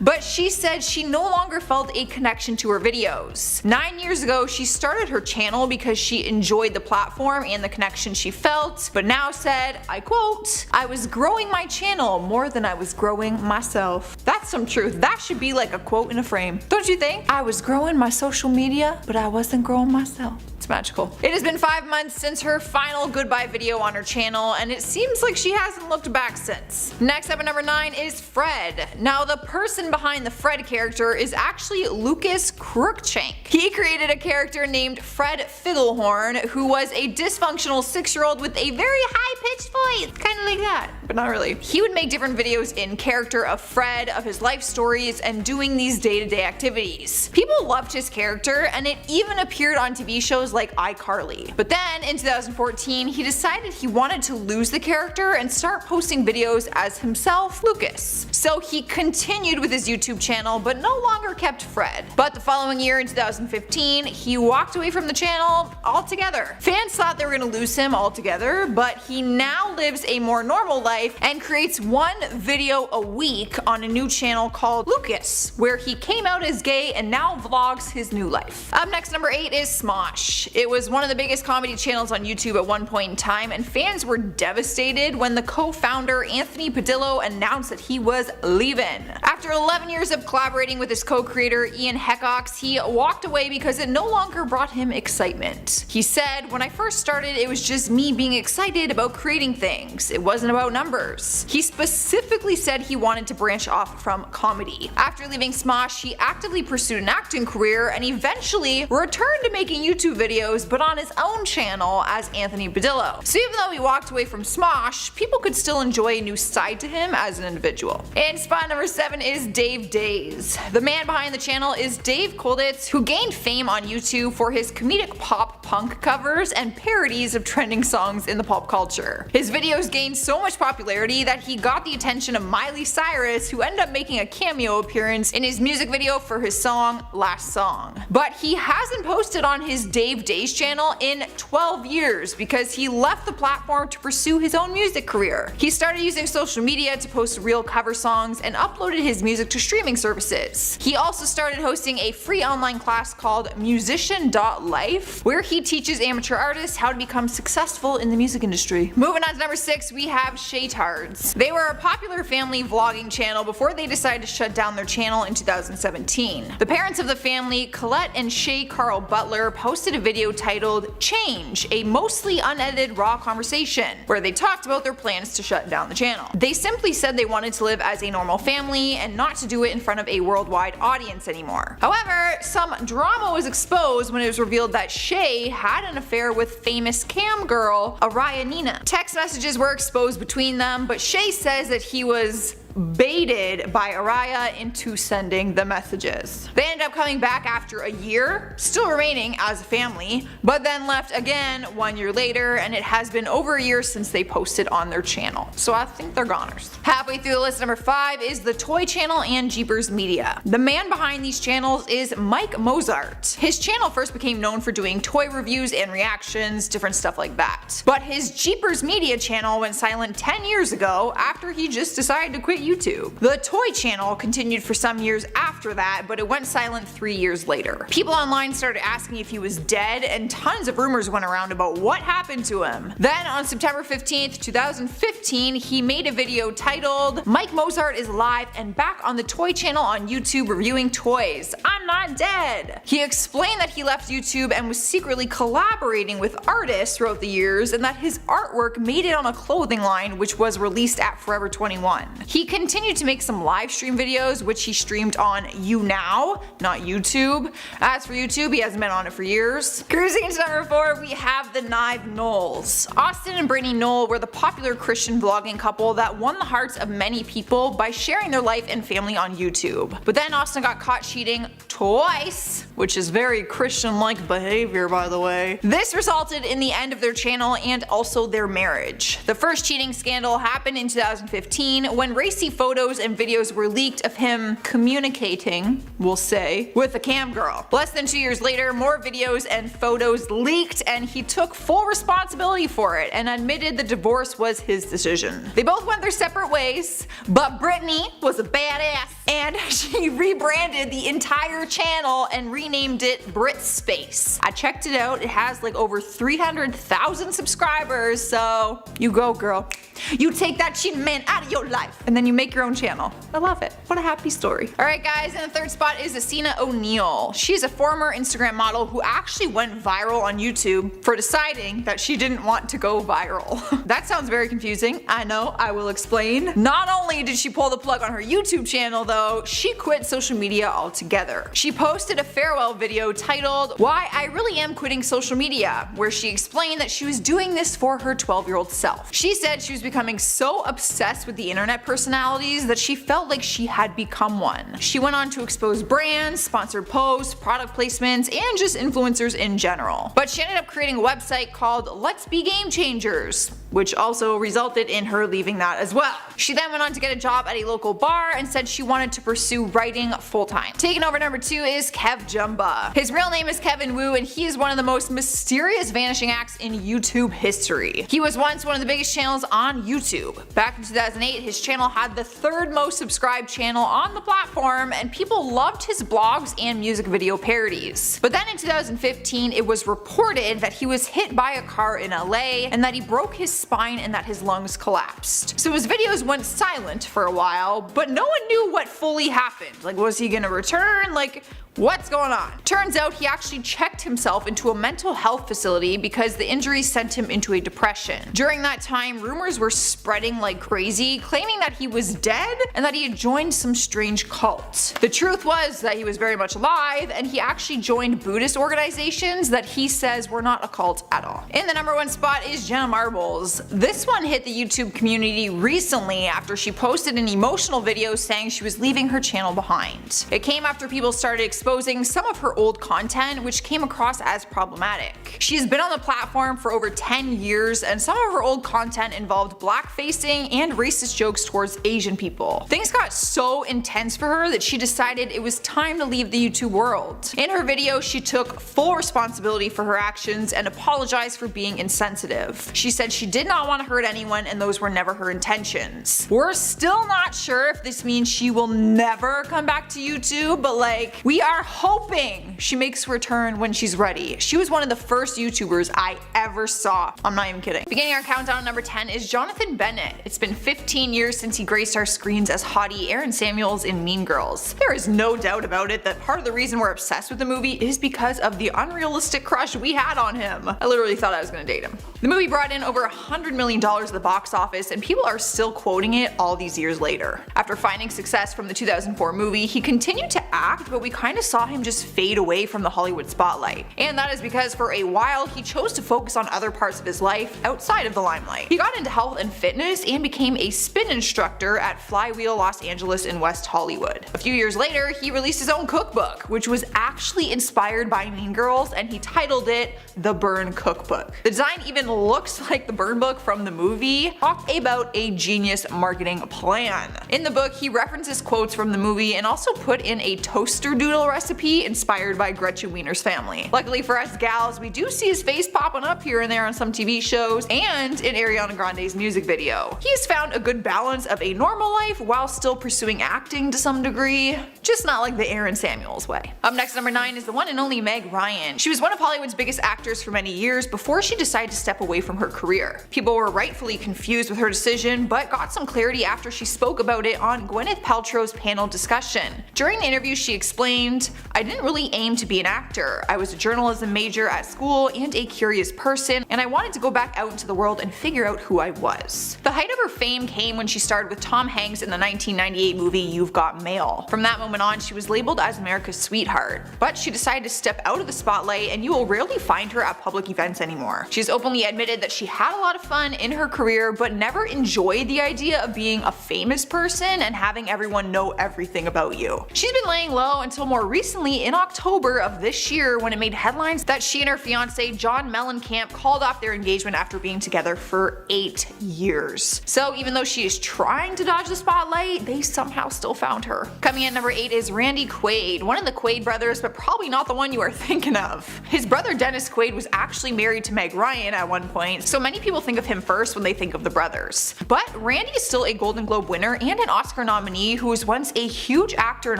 but she said she no longer felt a connection to her videos. 9 years ago, she started her channel because she enjoyed the platform and the connection she felt, but now said, I quote, "I was growing my channel more than I was growing myself." That's some truth. That should be like a quote in a frame. Don't you think? I was growing my social media, but I wasn't growing myself. It's magical. It has been 5 months since her final goodbye video on her channel, and it seems like she hasn't looked back since. Next up at number 9 is Fred. Now the person behind the Fred character is actually Lucas Cruikshank. He created a character named Fred Figglehorn, who was a dysfunctional 6-year-old with a very high-pitched voice. Kinda like that, but not really. He would make different videos in character of Fred, of his life stories, and doing these day-to-day activities. People loved his character, and it even appeared on TV shows like iCarly. But then in 2014, he decided he wanted to lose the character and start posting videos as himself, Lucas. So he continued with his YouTube channel, but no longer kept Fred. But the following year in 2015, he walked away from the channel altogether. Fans thought they were gonna lose him altogether, but he now lives a more normal life and creates 1 video a week on a new channel called Lucas, where he came out as gay and now vlogs his new life. Up next, number 8 is Smosh. It was one of the biggest comedy channels on YouTube at one point in time, and fans were devastated when the co-founder Anthony Padillo announced that he was leaving. After 11 years of collaborating with his co-creator Ian Heckox, he walked away because it no longer brought him excitement. He said, "When I first started, it was just me being excited about creating things. It wasn't about numbers." He specifically said he wanted to branch off from comedy. After leaving Smosh, he actively pursued an acting career and eventually returned to making YouTube videos, but on his own channel as Anthony Padillo. So even though he walked away from Smosh, people could still enjoy a new side to him as an individual. And spot number 7 is Dave Days. The man behind the channel is Dave Kolditz, who gained fame on YouTube for his comedic pop punk covers and parodies of trending songs in the pop culture. His videos gained so much popularity that he got the attention of Miley Cyrus, who ended up making a cameo appearance in his music video for his song Last Song. But he hasn't posted on his Dave Days channel in 12 years because he left the platform to pursue his own music career. He started using social media to post real cover songs and uploaded his music to streaming services. He also started hosting a free online class called Musician.life, where he he teaches amateur artists how to become successful in the music industry. Moving on to number 6, we have Shaytards. They were a popular family vlogging channel before they decided to shut down their channel in 2017. The parents of the family, Colette and Shay Carl Butler, posted a video titled Change, a mostly unedited raw conversation, where they talked about their plans to shut down the channel. They simply said they wanted to live as a normal family and not to do it in front of a worldwide audience anymore. However, some drama was exposed when it was revealed that Shay had an affair with famous cam girl Araya Nina. Text messages were exposed between them, but Shay says that he was baited by Araya into sending the messages. They ended up coming back after a year, still remaining as a family, but then left again 1 year later, and it has been over a year since they posted on their channel. So I think they're goners. Halfway through the list, number 5 is the Toy Channel and Biebers Media. The man behind these channels is Mike Mozart. His channel first became known for doing toy reviews and reactions, different stuff like that. But his Biebers Media channel went silent 10 years ago after he just decided to quit YouTube. The Toy Channel continued for some years after that, but it went silent 3 years later. People online started asking if he was dead, and tons of rumors went around about what happened to him. Then on September 15th, 2015, he made a video titled Mike Mozart is alive and back on the Toy Channel on YouTube reviewing toys. I'm not dead. He explained that he left YouTube and was secretly collaborating with artists throughout the years, and that his artwork made it on a clothing line which was released at Forever 21. He continued to make some live stream videos, which he streamed on YouNow, not YouTube. As for YouTube, he hasn't been on it for years. Cruising into number 4, we have the Knive Knowles. Austin and Brittany Knoll were the popular Christian vlogging couple that won the hearts of many people by sharing their life and family on YouTube. But then Austin got caught cheating twice, which is very Christian-like behavior, by the way. This resulted in the end of their channel and also their marriage. The first cheating scandal happened in 2015 when racy photos and videos were leaked of him communicating, we'll say, with a cam girl. Less than 2 years later, more videos and photos leaked, and he took full responsibility for it and admitted the divorce was his decision. They both went their separate ways, but Brittany was a badass, and she rebranded the entire channel and renamed it Brit Space. I checked it out, it has like over 300,000 subscribers, so you go girl. You take that cheating man out of your life, and then you make your own channel. I love it. What a happy story. Alright guys, and the third spot is Asina O'Neil. She's a former Instagram model who actually went viral on YouTube for deciding that she didn't want to go viral. That sounds very confusing. I know, I will explain. Not only did she pull the plug on her YouTube channel though, she quit social media altogether. She posted a farewell video titled Why I Really Am Quitting Social Media, where she explained that she was doing this for her 12-year-old self. She said she was becoming so obsessed with the internet personalities that she felt like she had become one. She went on to expose brands, sponsored posts, product placements, and just influencers in general. But she ended up creating a website called Let's Be Game Changers, which also resulted in her leaving that as well. She then went on to get a job at a local bar and said she wanted to pursue writing full-time. Taking over number 2 is Kev Jumba. His real name is Kevin Wu, and he is one of the most mysterious vanishing acts in YouTube history. He was once one of the biggest channels on YouTube. Back in 2008, his channel had the 3rd most subscribed channel on the platform, and people loved his blogs and music video parodies. But then in 2015, it was reported that he was hit by a car in LA and that he broke his spine and that his lungs collapsed. So his videos went silent for a while, but no one knew what fully happened. Like, was he gonna return? Like, what's going on? Turns out he actually checked himself into a mental health facility because the injuries sent him into a depression. During that time, rumors were spreading like crazy, claiming that he was dead and that he had joined some strange cult. The truth was that he was very much alive, and he actually joined Buddhist organizations that he says were not a cult at all. In the number 1 spot is Jenna Marbles. This one hit the YouTube community recently after she posted an emotional video saying she was leaving her channel behind. It came after people started exposing some of her old content, which came across as problematic. She has been on the platform for over 10 years, and some of her old content involved blackfacing and racist jokes towards Asian people. Things got so intense for her that she decided it was time to leave the YouTube world. In her video, she took full responsibility for her actions and apologized for being insensitive. She said she did did not want to hurt anyone, and those were never her intentions. We're still not sure if this means she will never come back to YouTube, but like, we are hoping she makes a return when she's ready. She was one of the first YouTubers I ever saw. I'm not even kidding. Beginning our countdown at number 10 is Jonathan Bennett. It's been 15 years since he graced our screens as hottie Aaron Samuels in Mean Girls. There is no doubt about it that part of the reason we're obsessed with the movie is because of the unrealistic crush we had on him. I literally thought I was gonna date him. The movie brought in over $100 million at the box office, and people are still quoting it all these years later. After finding success from the 2004 movie, he continued to act, but we kinda saw him just fade away from the Hollywood spotlight. And that is because for a while he chose to focus on other parts of his life outside of the limelight. He got into health and fitness and became a spin instructor at Flywheel Los Angeles in West Hollywood. A few years later, he released his own cookbook, which was actually inspired by Mean Girls, and he titled it The Burn Cookbook. The design even looks like the burn book from the movie. Talk about a genius marketing plan. In the book, he references quotes from the movie and also put in a toaster doodle recipe inspired by Gretchen Wiener's family. Luckily for us gals, we do see his face popping up here and there on some TV shows and in Ariana Grande's music video. He has found a good balance of a normal life while still pursuing acting to some degree, just not like the Aaron Samuels way. Up next, number 9 is the one and only Meg Ryan. She was one of Hollywood's biggest actors for many years before she decided to step away from her career. People were rightfully confused with her decision, but got some clarity after she spoke about it on Gwyneth Paltrow's panel discussion. During the interview, she explained, "I didn't really aim to be an actor. I was a journalism major at school and a curious person, and I wanted to go back out into the world and figure out who I was." The height of her fame came when she starred with Tom Hanks in the 1998 movie You've Got Mail. From that moment on, she was labeled as America's sweetheart, but she decided to step out of the spotlight, and you will rarely find her at public events anymore. She's openly admitted that she had a lot of fun in her career, but never enjoyed the idea of being a famous person and having everyone know everything about you. She's been laying low until more recently in October of this year, when it made headlines that she and her fiance John Mellencamp called off their engagement after being together for 8 years. So even though she is trying to dodge the spotlight, they somehow still found her. Coming in at number 8 is Randy Quaid, one of the Quaid brothers, but probably not the one you are thinking of. His brother Dennis Quaid was actually married to Meg Ryan at one point, so many people think of him first when they think of the brothers. But Randy is still a Golden Globe winner and an Oscar nominee who was once a huge actor in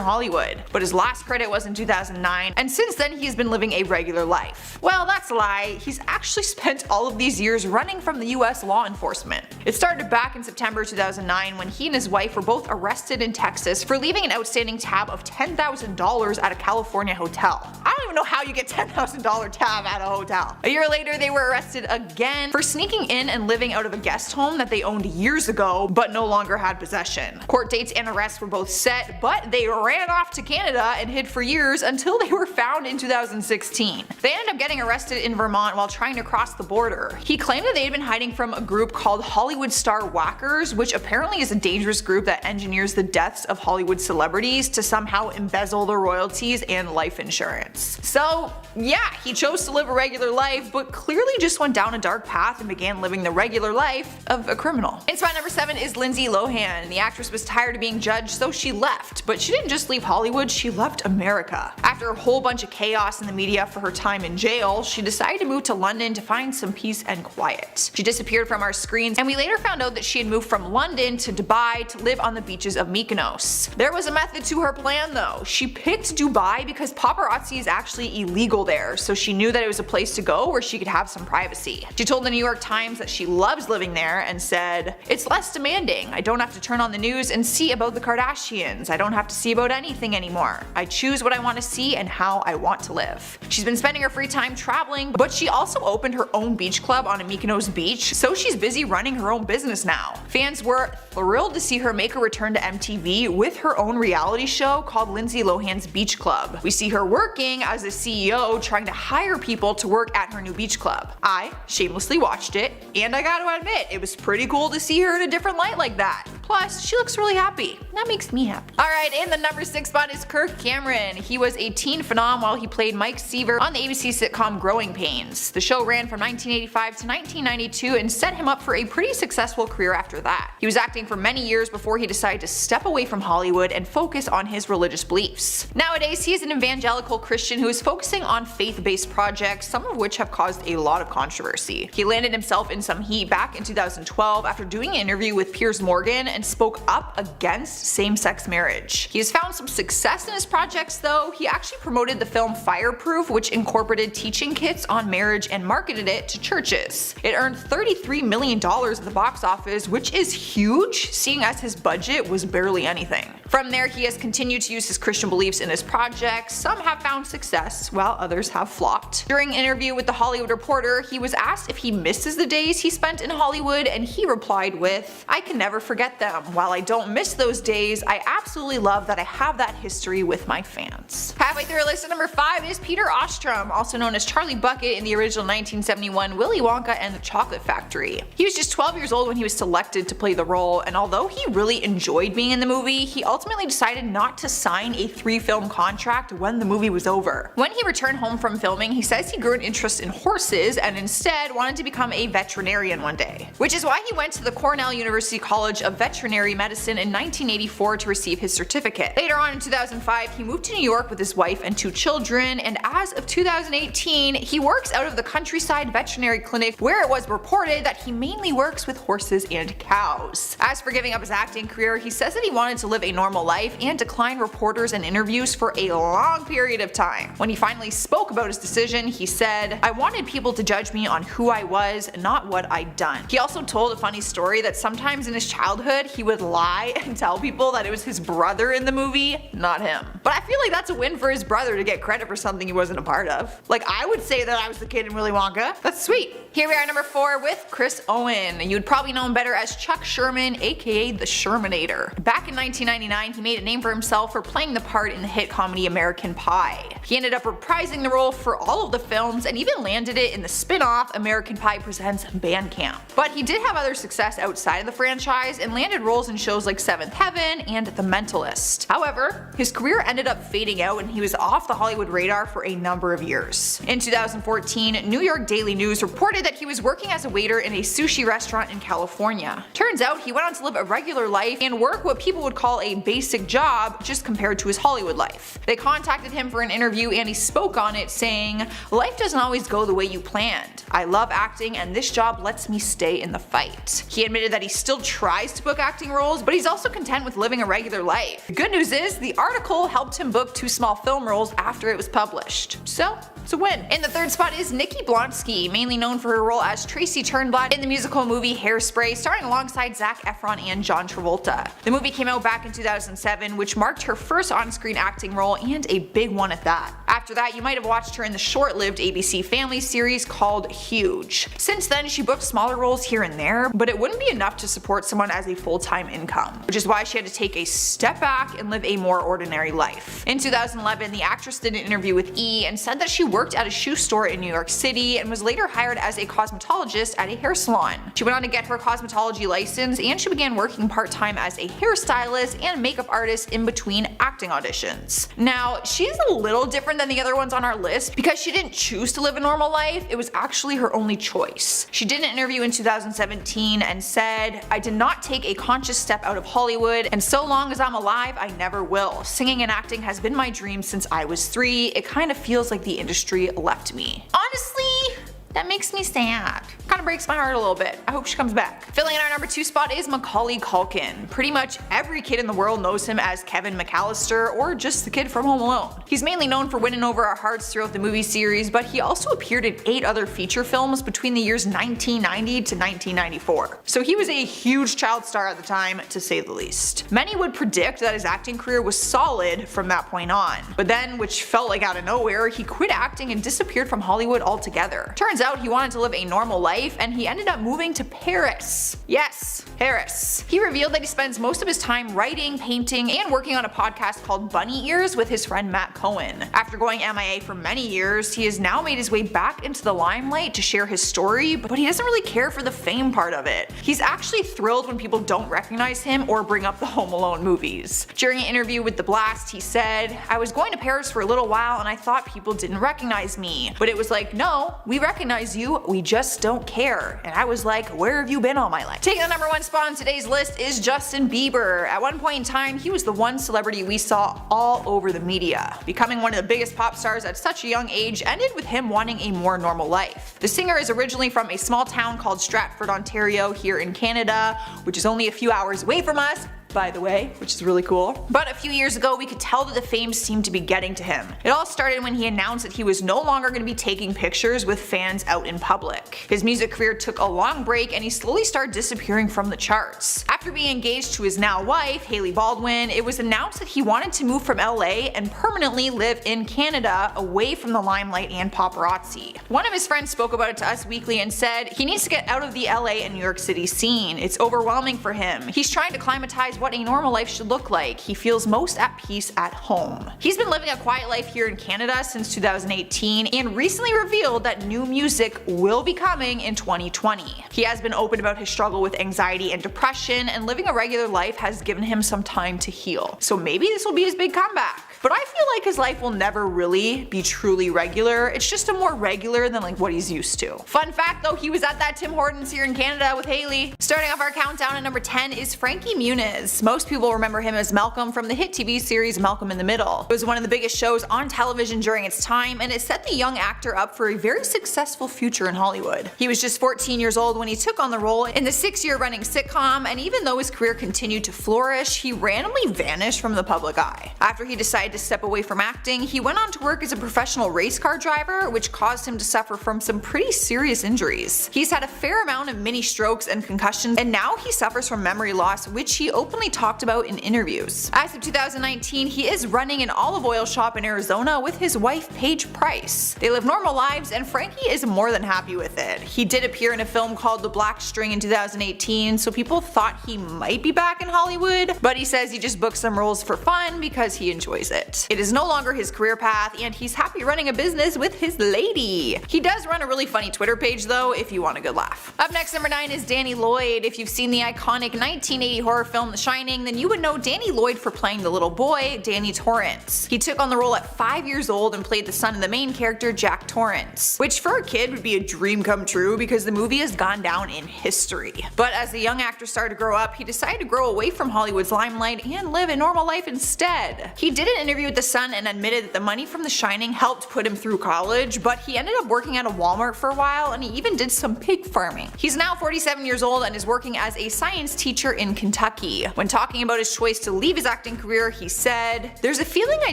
Hollywood, but his last credit was in 2009, and since then he has been living a regular life. Well, that's a lie. He's actually spent all of these years running from the US law enforcement. It started back in September 2009 when he and his wife were both arrested in Texas for leaving an outstanding tab of $10,000 at a California hotel. I don't even know how you get $10,000 tab at a hotel. A year later, they were arrested again for sneaking in and living out of a guest home that they owned years ago but no longer had possession. Court dates and arrests were both set, but they ran off to Canada and hid for years until they were found in 2016. They ended up getting arrested in Vermont while trying to cross the border. He claimed that they had been hiding from a group called Hollywood Star Whackers, which apparently is a dangerous group that engineers the deaths of Hollywood celebrities to somehow embezzle their royalties and life insurance. So yeah, he chose to live a regular life, but clearly just went down a dark path and began living the regular life of a criminal. In spot number 7 is Lindsay Lohan. The actress was tired of being judged, so she left. But she didn't just leave Hollywood, she left America. After a whole bunch of chaos in the media for her time in jail, she decided to move to London to find some peace and quiet. She disappeared from our screens, and we later found out that she had moved from London to Dubai to live on the beaches of Mykonos. There was a method to her plan though. She picked Dubai because paparazzi is actually illegal there, so she knew that it was a place to go where she could have some privacy. She told the New York Times that she loves living there and said, "It's less demanding. I don't have to turn on the news and see about the Kardashians. I don't have to see about anything anymore. I choose what I want to see and how I want to live." She's been spending her free time traveling, but she also opened her own beach club on a Mykonos beach, so she's busy running her own business now. Fans were thrilled to see her make a return to MTV with her own reality show called Lindsay Lohan's Beach Club. We see her working as a CEO trying to hire people to work at her new beach club. I shamelessly watched it, and I gotta admit, it was pretty cool to see her in a different light like that. Plus, she looks really happy. That makes me happy. Alright, in the number 6 spot is Kirk Cameron. He was a teen phenom while he played Mike Seaver on the ABC sitcom Growing Pains. The show ran from 1985 to 1992 and set him up for a pretty successful career after that. He was acting for many years before he decided to step away from Hollywood and focus on his religious beliefs. Nowadays, he is an evangelical Christian who is focusing on faith-based projects, some of which have caused a lot of controversy. He landed himself in some heat back in 2012 after doing an interview with Piers Morgan and spoke up against same-sex marriage. He has found some success in his projects though. He actually promoted the film Fireproof, which incorporated teaching kits on marriage and marketed it to churches. It earned $33 million at the box office, which is huge, seeing as his budget was barely anything. From there, he has continued to use his Christian beliefs in his projects. Some have found success, while others have flopped. During an interview with The Hollywood Reporter, he was asked if he misses the days he spent in Hollywood, and he replied with, "I can never forget them. While I don't miss those days, I absolutely love that I have that history with my fans." Halfway through our list at number 5 is Peter Ostrum, also known as Charlie Bucket in the original 1971 Willy Wonka and the Chocolate Factory. He was just 12 years old when he was selected to play the role, and although he really enjoyed being in the movie, he ultimately decided not to sign a 3-film contract when the movie was over. When he returned home from filming, he says he grew an interest in horses and instead wanted to become a veterinarian one day, which is why he went to the Cornell University College of Veterinary Medicine in 1984 to receive his certificate. Later on in 2005, he moved to New York with his wife and 2 children, and as of 2018, he works out of the Countryside Veterinary Clinic, where it was reported that he mainly works with horses and cows. As for giving up his acting career, he says that he wanted to live a normal life and declined reporters and interviews for a long period of time. When he finally spoke about his decision, he said, "I wanted people to judge me on who I was, not what I'd done." He also told a funny story that sometimes in his childhood he would lie and tell people that it was his brother in the movie, not him. But I feel like that's a win for his brother to get credit for something he wasn't a part of. Like, I would say that I was the kid in Willy Wonka. That's sweet. Here we are at number 4 with Chris Owen. You'd probably know him better as Chuck Sherman, aka the Shermanator. Back in 1999, he made a name for himself for playing the part in the hit comedy American Pie. He ended up reprising the role for all of the films and even landed it in the spin-off American Pie Presents Bandcamp. But he did have other success outside of the franchise and landed roles in shows like Seventh Heaven and The Mentalist. However, his career ended up fading out and he was off the Hollywood radar for a number of years. In 2014, New York Daily News reported that he was working as a waiter in a sushi restaurant in California. Turns out he went on to live a regular life and work what people would call a basic job just compared to his Hollywood life. They contacted him for an interview and he spoke on it saying, "Life doesn't always go the way you planned. I love acting and this job lets me stay in the fight." He admitted that he still tries to book acting roles, but he's also content with living a regular life. The good news is the article helped him book 2 small film roles after it was published. So, it's a win. In the 3rd spot is Nikki Blonsky, mainly known for her role as Tracy Turnblad in the musical movie Hairspray, starring alongside Zac Efron and John Travolta. The movie came out back in 2007, which marked her first on-screen acting role and a big one at that. After that, you might have watched her in the short-lived ABC Family series called Huge. Since then, she booked smaller roles here and there, but it wouldn't be enough to support someone as a full-time income, which is why she had to take a step back and live a more ordinary life. In 2011, the actress did an interview with E! And said that she worked at a shoe store in New York City and was later hired as a cosmetologist at a hair salon. She went on to get her cosmetology license and she began working part-time as a hairstylist and makeup artist in between acting auditions. Now, she's a little different than the other ones on our list because she didn't choose to live a normal life, it was actually her only choice. She did an interview in 2017 and said, "I did not take a conscious step out of Hollywood, and so long as I'm alive, I never will. Singing and acting has been my dream since I was 3. It kind of feels like the industry left me." Honestly, that makes me sad. Kinda breaks my heart a little bit. I hope she comes back. Filling in our number 2 spot is MaCauly Culkin. Pretty much every kid in the world knows him as Kevin McAllister or just the kid from Home Alone. He's mainly known for winning over our hearts throughout the movie series, but he also appeared in 8 other feature films between the years 1990 to 1994. So he was a huge child star at the time, to say the least. Many would predict that his acting career was solid from that point on. But then, which felt like out of nowhere, he quit acting and disappeared from Hollywood altogether. Turns out he wanted to live a normal life, and he ended up moving to Paris. Yes, Paris. He revealed that he spends most of his time writing, painting, and working on a podcast called Bunny Ears with his friend Matt Cohen. After going MIA for many years, he has now made his way back into the limelight to share his story, but he doesn't really care for the fame part of it. He's actually thrilled when people don't recognize him or bring up the Home Alone movies. During an interview with The Blast, he said, "I was going to Paris for a little while and I thought people didn't recognize me, but it was like, no, we recognize you, we just don't care." And I was like, where have you been all my life? Taking the #1 spot on today's list is Justin Bieber. At one point in time, he was the one celebrity we saw all over the media. Becoming one of the biggest pop stars at such a young age ended with him wanting a more normal life. The singer is originally from a small town called Stratford, Ontario, here in Canada, which is only a few hours away from us, by the way, which is really cool. But a few years ago, we could tell that the fame seemed to be getting to him. It all started when he announced that he was no longer going to be taking pictures with fans out in public. His music career took a long break and he slowly started disappearing from the charts. After being engaged to his now wife, Hailey Baldwin, it was announced that he wanted to move from LA and permanently live in Canada, away from the limelight and paparazzi. One of his friends spoke about it to Us Weekly and said he needs to get out of the LA and New York City scene. It's overwhelming for him. He's trying to climatize what a normal life should look like. He feels most at peace at home. He's been living a quiet life here in Canada since 2018 and recently revealed that new music will be coming in 2020. He has been open about his struggle with anxiety and depression, and living a regular life has given him some time to heal. So maybe this will be his big comeback. But I feel like his life will never really be truly regular. It's just a more regular than like what he's used to. Fun fact though, he was at that Tim Hortons here in Canada with Hailey. Starting off our countdown at number 10 is Frankie Muniz. Most people remember him as Malcolm from the hit TV series Malcolm in the Middle. It was one of the biggest shows on television during its time, and it set the young actor up for a very successful future in Hollywood. He was just 14 years old when he took on the role in the 6-year running sitcom, and even though his career continued to flourish, he randomly vanished from the public eye. After he decided to step away from acting, he went on to work as a professional race car driver, which caused him to suffer from some pretty serious injuries. He's had a fair amount of mini strokes and concussions, and now he suffers from memory loss, which he openly talked about in interviews. As of 2019, he is running an olive oil shop in Arizona with his wife Paige Price. They live normal lives, and Frankie is more than happy with it. He did appear in a film called The Black String in 2018, so people thought he might be back in Hollywood, but he says he just booked some roles for fun because he enjoys it. It is no longer his career path, and he's happy running a business with his lady. He does run a really funny Twitter page though, if you want a good laugh. Up next, number 9 is Danny Lloyd. If you've seen the iconic 1980 horror film The Shining, then you would know Danny Lloyd for playing the little boy, Danny Torrance. He took on the role at 5 years old and played the son of the main character, Jack Torrance, which for a kid would be a dream come true because the movie has gone down in history. But as the young actor started to grow up, he decided to grow away from Hollywood's limelight and live a normal life instead. He did an interview with The Sun and admitted that the money from The Shining helped put him through college, but he ended up working at a Walmart for a while, and he even did some pig farming. He's now 47 years old and is working as a science teacher in Kentucky. When talking about his choice to leave his acting career, he said, "There's a feeling I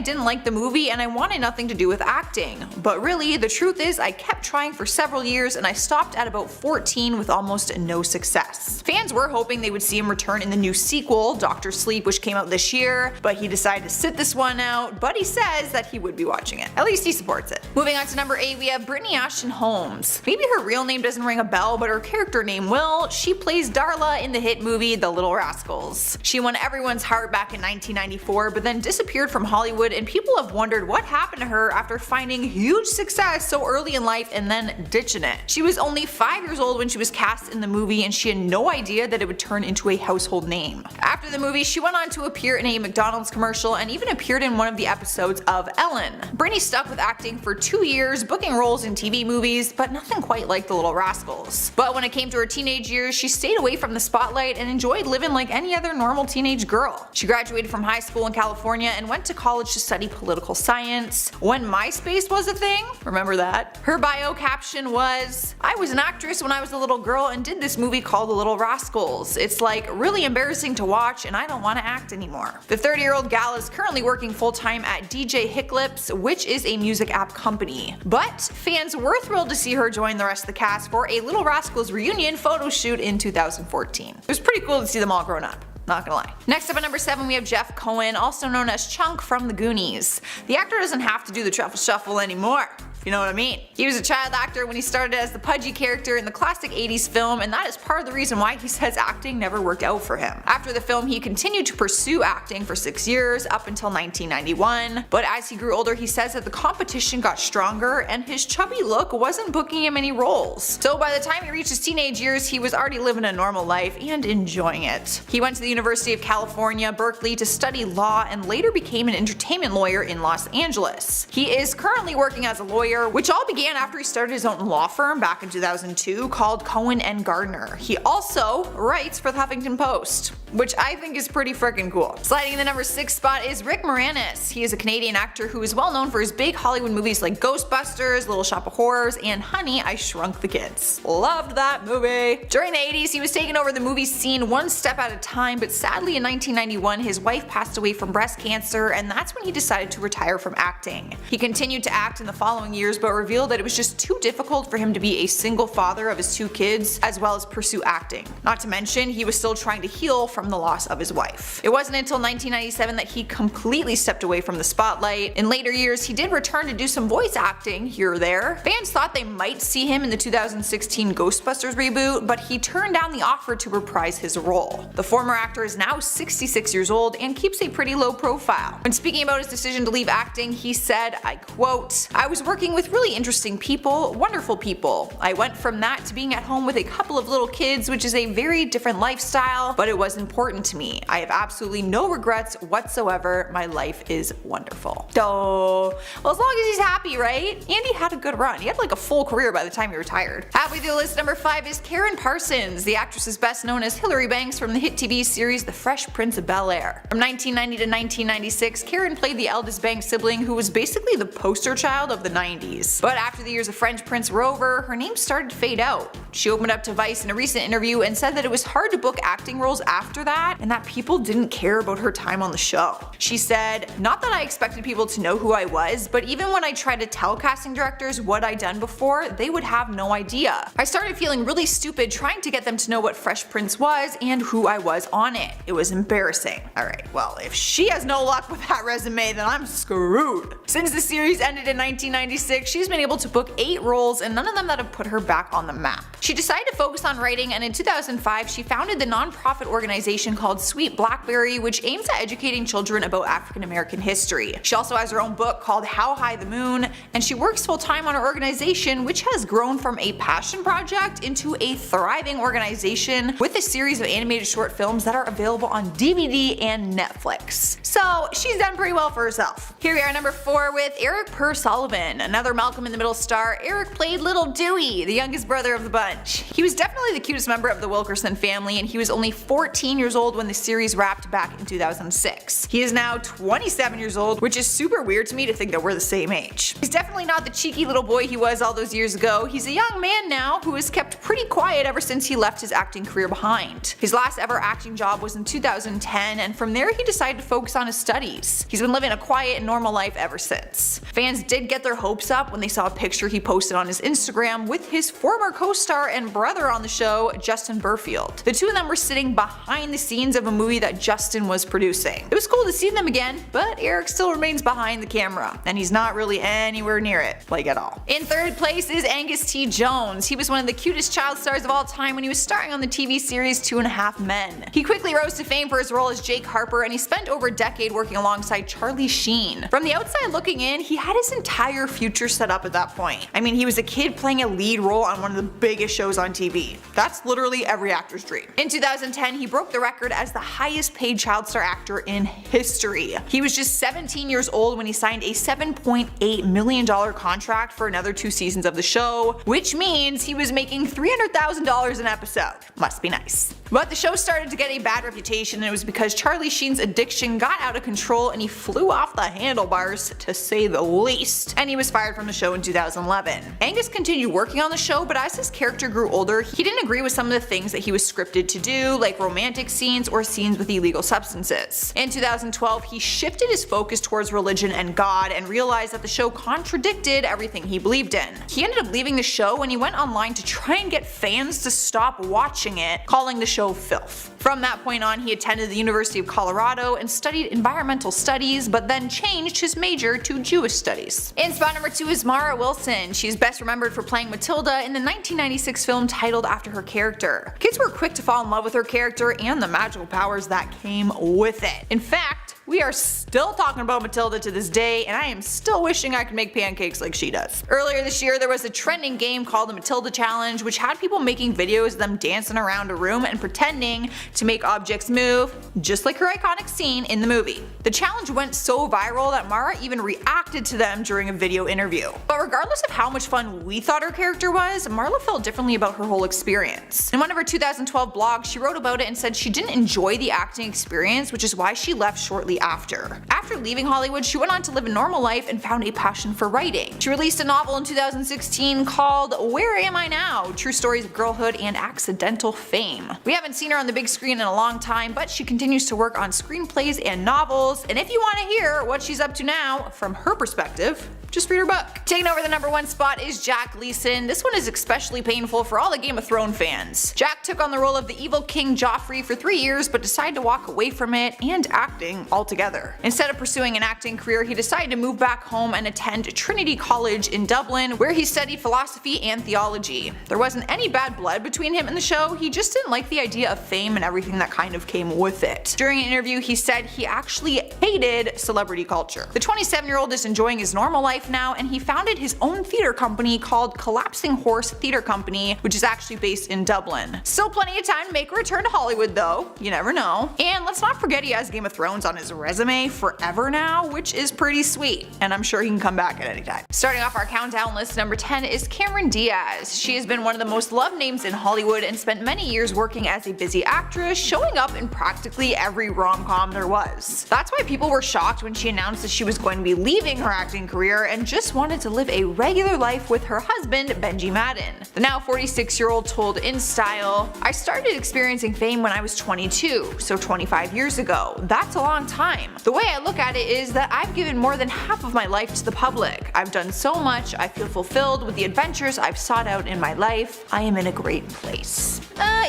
didn't like the movie and I wanted nothing to do with acting. But really, the truth is I kept trying for several years and I stopped at about 14 with almost no success." Fans were hoping they would see him return in the new sequel, Dr. Sleep, which came out this year, but he decided to sit this one out, but he says that he would be watching it. At least he supports it. Moving on to number 8, we have Brittany Ashton Holmes. Maybe her real name doesn't ring a bell, but her character name will. She plays Darla in the hit movie The Little Rascals. She won everyone's heart back in 1994, but then disappeared from Hollywood, and people have wondered what happened to her after finding huge success so early in life and then ditching it. She was only 5 years old when she was cast in the movie, and she had no idea that it would turn into a household name. After the movie, she went on to appear in a McDonald's commercial and even appeared in one of the episodes of Ellen. Brittany stuck with acting for 2 years, booking roles in TV movies, but nothing quite like The Little Rascals. But when it came to her teenage years, she stayed away from the spotlight and enjoyed living like any other normal teenage girl. She graduated from high school in California and went to college to study political science. When MySpace was a thing, remember that? Her bio caption was, "I was an actress when I was a little girl and did this movie called The Little Rascals. It's like really embarrassing to watch and I don't want to act anymore." The 30-year-old gal is currently working full-time at DJ Hicklips, which is a music app company. But fans were thrilled to see her join the rest of the cast for a Little Rascals reunion photo shoot in 2014. It was pretty cool to see them all grown up. Not gonna lie. Next up at number 7, we have Jeff Cohen, also known as Chunk from The Goonies. The actor doesn't have to do the truffle shuffle anymore. You know what I mean? He was a child actor when he started as the pudgy character in the classic 80s film, and that is part of the reason why he says acting never worked out for him. After the film, he continued to pursue acting for 6 years, up until 1991, but as he grew older he says that the competition got stronger and his chubby look wasn't booking him any roles. So by the time he reached his teenage years, he was already living a normal life and enjoying it. He went to the University of California, Berkeley to study law and later became an entertainment lawyer in Los Angeles. He is currently working as a lawyer, which all began after he started his own law firm back in 2002 called Cohen & Gardner. He also writes for the Huffington Post, which I think is pretty freaking cool. Sliding in the number 6 spot is Rick Moranis. He is a Canadian actor who is well known for his big Hollywood movies like Ghostbusters, Little Shop of Horrors, and Honey, I Shrunk the Kids. Loved that movie. During the 80s, he was taking over the movie scene one step at a time, but sadly in 1991 his wife passed away from breast cancer, and that's when he decided to retire from acting. He continued to act in the following years, but revealed that it was just too difficult for him to be a single father of his 2 kids, as well as pursue acting. Not to mention, he was still trying to heal from the loss of his wife. It wasn't until 1997 that he completely stepped away from the spotlight. In later years, he did return to do some voice acting here or there. Fans thought they might see him in the 2016 Ghostbusters reboot, but he turned down the offer to reprise his role. The former actor is now 66 years old and keeps a pretty low profile. When speaking about his decision to leave acting, he said, I quote, "I was working with really interesting people, wonderful people. I went from that to being at home with a couple of little kids, which is a very different lifestyle, but it was important to me. I have absolutely no regrets whatsoever. My life is wonderful." So, well, as long as he's happy, right? Andy had a good run. He had like a full career by the time he retired. Halfway through the list, number 5 is Karen Parsons. The actress is best known as Hilary Banks from the hit TV series The Fresh Prince of Bel-Air. From 1990 to 1996, Karen played the eldest Banks sibling who was basically the poster child of the 90s. But after the years of French Prince were over, her name started to fade out. She opened up to Vice in a recent interview and said that it was hard to book acting roles after that, and that people didn't care about her time on the show. She said, "Not that I expected people to know who I was, but even when I tried to tell casting directors what I'd done before, they would have no idea. I started feeling really stupid trying to get them to know what Fresh Prince was and who I was on it. It was embarrassing." Alright, well, if she has no luck with that resume, then I'm screwed. Since the series ended in 1996, she's been able to book 8 roles and none of them that have put her back on the map. She decided to focus on writing, and in 2005 she founded the non-profit organization called Sweet Blackberry, which aims at educating children about African American history. She also has her own book called How High the Moon, and she works full-time on her organization, which has grown from a passion project into a thriving organization with a series of animated short films that are available on DVD and Netflix. So she's done pretty well for herself. Here we are, number 4 with Eric Sullivan. Another Malcolm in the Middle star, Eric played Little Dewey, the youngest brother of the bunch. He was definitely the cutest member of the Wilkerson family, and he was only 14 years old when the series wrapped back in 2006. He is now 27 years old, which is super weird to me to think that we're the same age. He's definitely not the cheeky little boy he was all those years ago. He's a young man now who has kept pretty quiet ever since he left his acting career behind. His last ever acting job was in 2010, and from there he decided to focus on his studies. He's been living a quiet and normal life ever since. Fans did get their hopes up when they saw a picture he posted on his Instagram with his former co-star and brother on the show, Justin Burfield. The two of them were sitting behind the scenes of a movie that Justin was producing. It was cool to see them again, but Eric still remains behind the camera, and he's not really anywhere near it, like at all. In third place is Angus T. Jones. He was one of the cutest child stars of all time when he was starring on the TV series 2.5 Men. He quickly rose to fame for his role as Jake Harper, and he spent over a decade working alongside Charlie Sheen. From the outside looking in, he had his entire future set up at that point. I mean, he was a kid playing a lead role on one of the biggest shows on TV. That's literally every actor's dream. In 2010, he broke the record as the highest paid child star actor in history. He was just 17 years old when he signed a $7.8 million contract for another 2 seasons of the show, which means he was making $300,000 an episode. Must be nice. But the show started to get a bad reputation, and it was because Charlie Sheen's addiction got out of control and he flew off the handlebars, to say the least, and he was fired from the show in 2011. Angus continued working on the show, but as his character grew older, he didn't agree with some of the things that he was scripted to do, like romantic scenes or scenes with illegal substances. In 2012, he shifted his focus towards religion and God and realized that the show contradicted everything he believed in. He ended up leaving the show when he went online to try and get fans to stop watching it, calling the show filth. From that point on, he attended the University of Colorado and studied environmental studies, but then changed his major to Jewish studies. In spot number 2 is Mara Wilson. She's best remembered for playing Matilda in the 1996 film titled after her character. Kids were quick to fall in love with her character and the magical powers that came with it. In fact, we are still talking about Matilda to this day, and I am still wishing I could make pancakes like she does. Earlier this year, there was a trending game called the Matilda Challenge, which had people making videos of them dancing around a room and pretending to make objects move, just like her iconic scene in the movie. The challenge went so viral that Mara even reacted to them during a video interview. But regardless of how much fun we thought her character was, Marla felt differently about her whole experience. In one of her 2012 blogs, she wrote about it and said she didn't enjoy the acting experience, which is why she left shortly after. After leaving Hollywood, she went on to live a normal life and found a passion for writing. She released a novel in 2016 called Where Am I Now? True Stories of Girlhood and Accidental Fame. We haven't seen her on the big screen in a long time, but she continues to work on screenplays and novels, and if you want to hear what she's up to now from her perspective, just read her book. Taking over the number 1 spot is Jack Leeson. This one is especially painful for all the Game of Thrones fans. Jack took on the role of the evil King Joffrey for 3 years, but decided to walk away from it and acting altogether. Instead of pursuing an acting career, he decided to move back home and attend Trinity College in Dublin, where he studied philosophy and theology. There wasn't any bad blood between him and the show, he just didn't like the idea of fame and everything that kind of came with it. During an interview, he said he actually hated celebrity culture. The 27-year-old is enjoying his normal life now, and he founded his own theater company called Collapsing Horse Theater Company, which is actually based in Dublin. Still plenty of time to make a return to Hollywood though, you never know. And let's not forget he has Game of Thrones on his resume forever now, which is pretty sweet, and I'm sure he can come back at any time. Starting off our countdown list, number 10 is Cameron Diaz. She has been one of the most loved names in Hollywood and spent many years working as a busy actress, showing up in practically every rom-com there was. That's why people were shocked when she announced that she was going to be leaving her acting career and just wanted to live a regular life with her husband, Benji Madden. The now 46-year-old told InStyle, "I started experiencing fame when I was 22, so 25 years ago. That's a long time. The way I look at it is that I've given more than half of my life to the public. I've done so much, I feel fulfilled with the adventures I've sought out in my life. I am in a great place."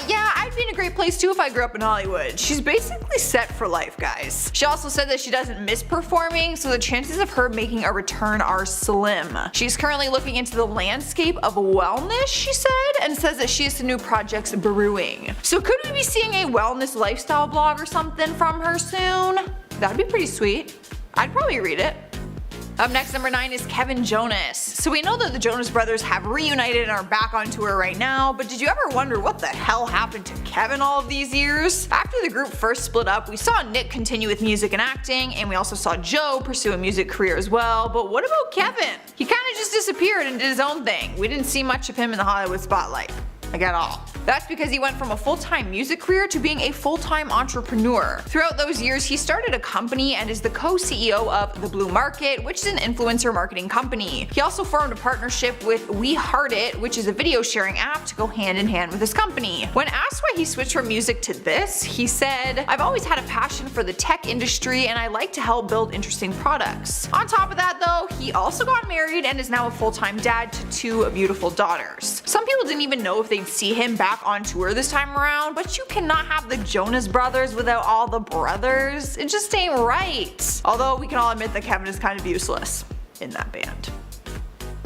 Yeah, I'd be in a great place too if I grew up in Hollywood. She's basically set for life, guys. She also said that she doesn't miss performing, so the chances of her making a return are slim. She's currently looking into the landscape of wellness, she said, and says that she has some new projects brewing. So could we be seeing a wellness lifestyle blog or something from her soon? That'd be pretty sweet. I'd probably read it. Up next, number 9 is Kevin Jonas. So we know that the Jonas Brothers have reunited and are back on tour right now, but did you ever wonder what the hell happened to Kevin all of these years? After the group first split up, we saw Nick continue with music and acting, and we also saw Joe pursue a music career as well, but what about Kevin? He kinda just disappeared and did his own thing. We didn't see much of him in the Hollywood spotlight. Like at all. That's because he went from a full-time music career to being a full-time entrepreneur. Throughout those years, he started a company and is the co-CEO of The Blue Market, which is an influencer marketing company. He also formed a partnership with We Heart It, which is a video sharing app, to go hand in hand with his company. When asked why he switched from music to this, he said, "I've always had a passion for the tech industry and I like to help build interesting products." On top of that though, he also got married and is now a full-time dad to 2 beautiful daughters. Some people didn't even know if they'd see him back on tour this time around, but you cannot have the Jonas Brothers without all the brothers. It just ain't right. Although we can all admit that Kevin is kind of useless in that band.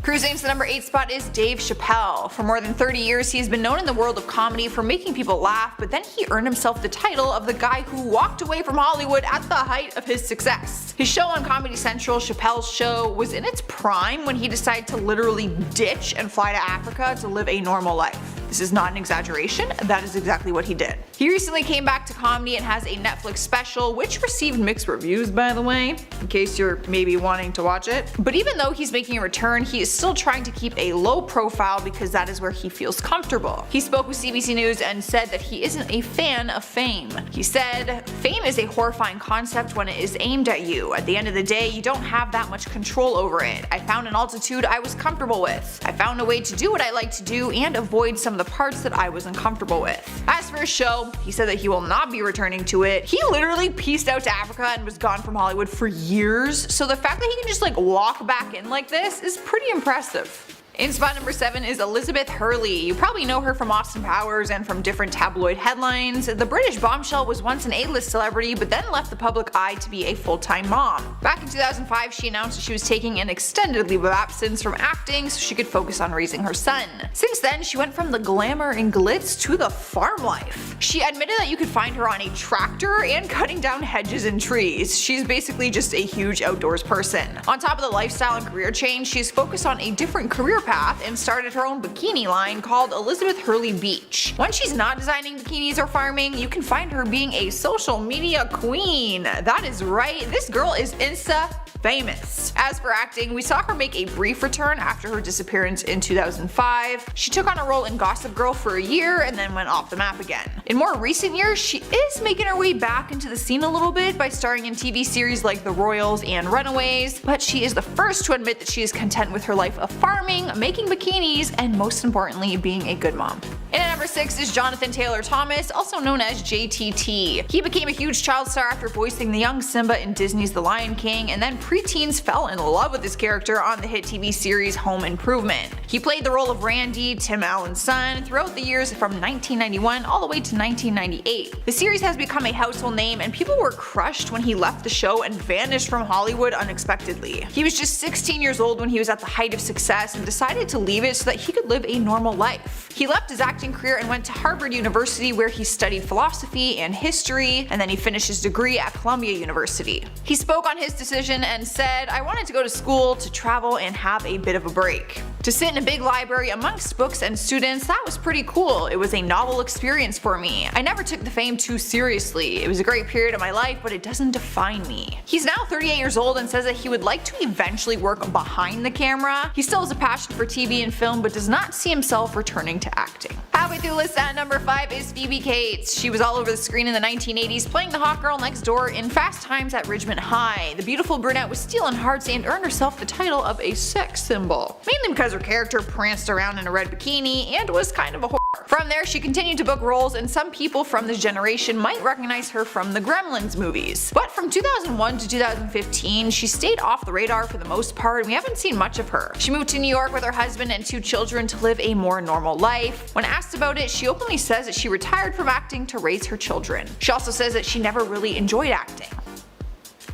Cruising to the number 8 spot is Dave Chappelle. For more than 30 years, he's been known in the world of comedy for making people laugh, but then he earned himself the title of the guy who walked away from Hollywood at the height of his success. His show on Comedy Central, Chappelle's Show, was in its prime when he decided to literally ditch and fly to Africa to live a normal life. This is not an exaggeration, that is exactly what he did. He recently came back to comedy and has a Netflix special, which received mixed reviews by the way, in case you're maybe wanting to watch it. But even though he's making a return, he is still trying to keep a low profile because that is where he feels comfortable. He spoke with CBC News and said that he isn't a fan of fame. He said, "Fame is a horrifying concept when it is aimed at you. At the end of the day, you don't have that much control over it. I found an altitude I was comfortable with. I found a way to do what I like to do and avoid some of the parts that I was uncomfortable with." As for his show, he said that he will not be returning to it. He literally pieced out to Africa and was gone from Hollywood for years, so the fact that he can just like walk back in like this is pretty impressive. In spot number 7 is Elizabeth Hurley. You probably know her from Austin Powers and from different tabloid headlines. The British bombshell was once an A-list celebrity but then left the public eye to be a full-time mom. Back in 2005, she announced that she was taking an extended leave of absence from acting so she could focus on raising her son. Since then, she went from the glamour and glitz to the farm life. She admitted that you could find her on a tractor and cutting down hedges and trees. She's basically just a huge outdoors person. On top of the lifestyle and career change, she's focused on a different career path and started her own bikini line called Elizabeth Hurley Beach. When she's not designing bikinis or farming, you can find her being a social media queen. That is right, this girl is Insta famous. As for acting, we saw her make a brief return after her disappearance in 2005. She took on a role in Gossip Girl for a year and then went off the map again. In more recent years, she is making her way back into the scene a little bit by starring in TV series like The Royals and Runaways, but she is the first to admit that she is content with her life of farming, making bikinis, and most importantly, being a good mom. And at number 6 is Jonathan Taylor Thomas, also known as JTT. He became a huge child star after voicing the young Simba in Disney's The Lion King, and then preteens fell in love with his character on the hit TV series Home Improvement. He played the role of Randy, Tim Allen's son, throughout the years from 1991 all the way to 1998. The series has become a household name and people were crushed when he left the show and vanished from Hollywood unexpectedly. He was just 16 years old when he was at the height of success and decided to leave it so that he could live a normal life. He left his acting career and went to Harvard University where he studied philosophy and history, and then he finished his degree at Columbia University. He spoke on his decision and said, "I wanted to go to school, to travel, and have a bit of a break. To sit in a big library amongst books and students, that was pretty cool. It was a novel experience for me. I never took the fame too seriously. It was a great period of my life, but it doesn't define me." He's now 38 years old and says that he would like to eventually work behind the camera. He still has a passion for TV and film, but does not see himself returning to acting. Halfway through the list at number 5 is Phoebe Cates. She was all over the screen in the 1980s, playing the hot girl next door in Fast Times at Ridgemont High. The beautiful brunette was stealing hearts and earned herself the title of a sex symbol, mainly because her character pranced around in a red bikini and was kind of a whore. From there, she continued to book roles, and some people from this generation might recognize her from the Gremlins movies. But from 2001 to 2015, she stayed off the radar for the most part, and we haven't seen much of her. She moved to New York with her husband and 2 children to live a more normal life. When asked about it, she openly says that she retired from acting to raise her children. She also says that she never really enjoyed acting.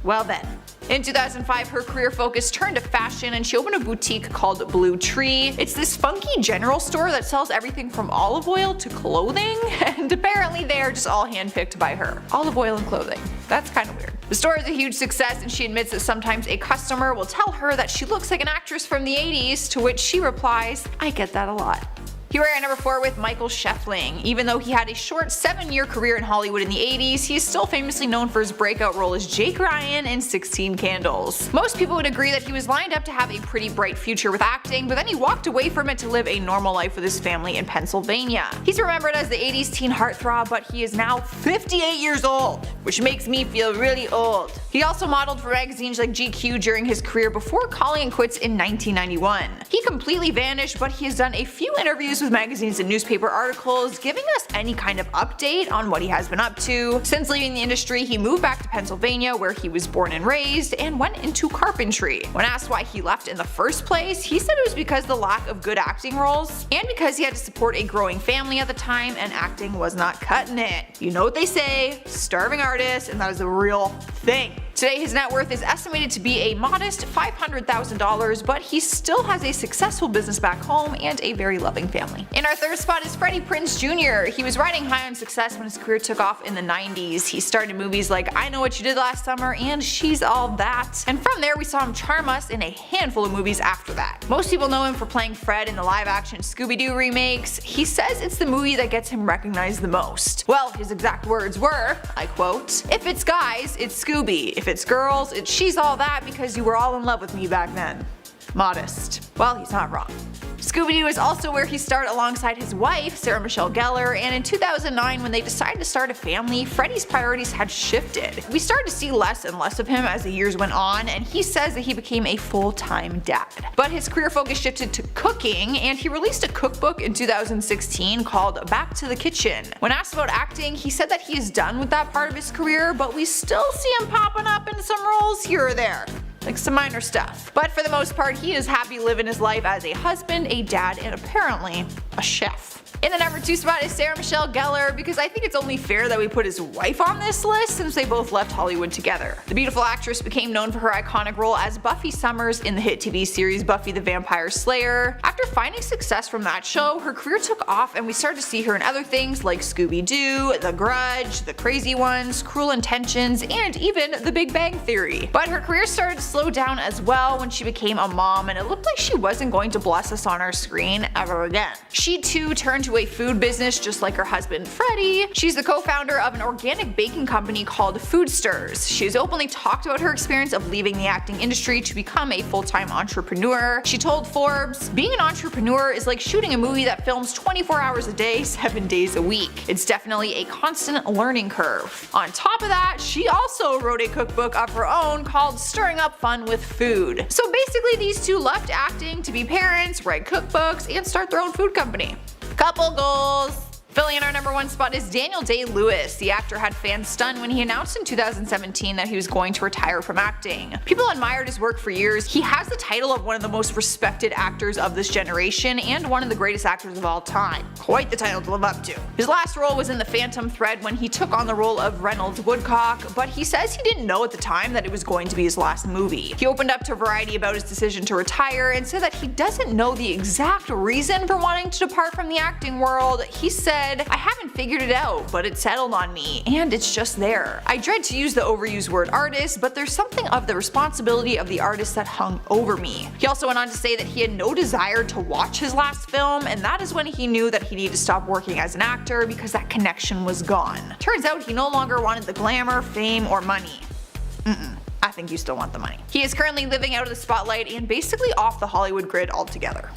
Well then. In 2005, her career focus turned to fashion and she opened a boutique called Blue Tree. It's this funky general store that sells everything from olive oil to clothing, and apparently they are just all handpicked by her. Olive oil and clothing. That's kind of weird. The store is a huge success and she admits that sometimes a customer will tell her that she looks like an actress from the 80s, to which she replies, "I get that a lot." Here we are at number 4 with Michael Schoeffling. Even though he had a short 7-year career in Hollywood in the 80s, he is still famously known for his breakout role as Jake Ryan in 16 Candles. Most people would agree that he was lined up to have a pretty bright future with acting, but then he walked away from it to live a normal life with his family in Pennsylvania. He's remembered as the 80s teen heartthrob, but he is now 58 years old, which makes me feel really old. He also modeled for magazines like GQ during his career before calling it quits in 1991. He completely vanished, but he has done a few interviews with magazines and newspaper articles, giving us any kind of update on what he has been up to. Since leaving the industry, he moved back to Pennsylvania where he was born and raised, and went into carpentry. When asked why he left in the first place, he said it was because of the lack of good acting roles, and because he had to support a growing family at the time and acting was not cutting it. You know what they say, starving artist, and that is a real thing. Today his net worth is estimated to be a modest $500,000, but he still has a successful business back home and a very loving family. In our third spot is Freddie Prinze Jr. He was riding high on success when his career took off in the 90s. He starred in movies like I Know What You Did Last Summer and She's All That, and from there we saw him charm us in a handful of movies after that. Most people know him for playing Fred in the live-action Scooby-Doo remakes. He says it's the movie that gets him recognized the most. Well, his exact words were, I quote, "If it's guys, it's Scooby. If it's girls, it's She's All That because you were all in love with me back then." Modest. Well, he's not wrong. Scooby-Doo is also where he starred alongside his wife, Sarah Michelle Gellar, and in 2009 when they decided to start a family, Freddie's priorities had shifted. We started to see less and less of him as the years went on, and he says that he became a full-time dad. But his career focus shifted to cooking, and he released a cookbook in 2016 called Back to the Kitchen. When asked about acting, he said that he is done with that part of his career, but we still see him popping up in some roles here or there. like some minor stuff. But for the most part, he is happy living his life as a husband, a dad, and apparently a chef. In the number 2 spot is Sarah Michelle Gellar, because I think it's only fair that we put his wife on this list since they both left Hollywood together. The beautiful actress became known for her iconic role as Buffy Summers in the hit TV series Buffy the Vampire Slayer. After finding success from that show, her career took off and we started to see her in other things like Scooby-Doo, The Grudge, The Crazy Ones, Cruel Intentions, and even The Big Bang Theory. But her career started to slow down as well when she became a mom, and it looked like she wasn't going to bless us on our screen ever again. She too turned to a food business just like her husband Freddie. She's the co-founder of an organic baking company called Foodsters. She's openly talked about her experience of leaving the acting industry to become a full-time entrepreneur. She told Forbes, "Being an entrepreneur is like shooting a movie that films 24 hours a day, 7 days a week. It's definitely a constant learning curve." On top of that, she also wrote a cookbook of her own called Stirring Up Fun with Food. So basically these two left acting to be parents, write cookbooks, and start their own food company. Couple goals. Filling in our number 1 spot is Daniel Day-Lewis. The actor had fans stunned when he announced in 2017 that he was going to retire from acting. People admired his work for years. He has the title of one of the most respected actors of this generation and one of the greatest actors of all time. Quite the title to live up to. His last role was in The Phantom Thread when he took on the role of Reynolds Woodcock, but he says he didn't know at the time that it was going to be his last movie. He opened up to Variety about his decision to retire and said that he doesn't know the exact reason for wanting to depart from the acting world. He said, "I haven't figured it out, but it settled on me, and it's just there. I dread to use the overused word artist, but there's something of the responsibility of the artist that hung over me." He also went on to say that he had no desire to watch his last film, and that is when he knew that he needed to stop working as an actor because that connection was gone. Turns out he no longer wanted the glamour, fame, or money. I think you still want the money. He is currently living out of the spotlight and basically off the Hollywood grid altogether.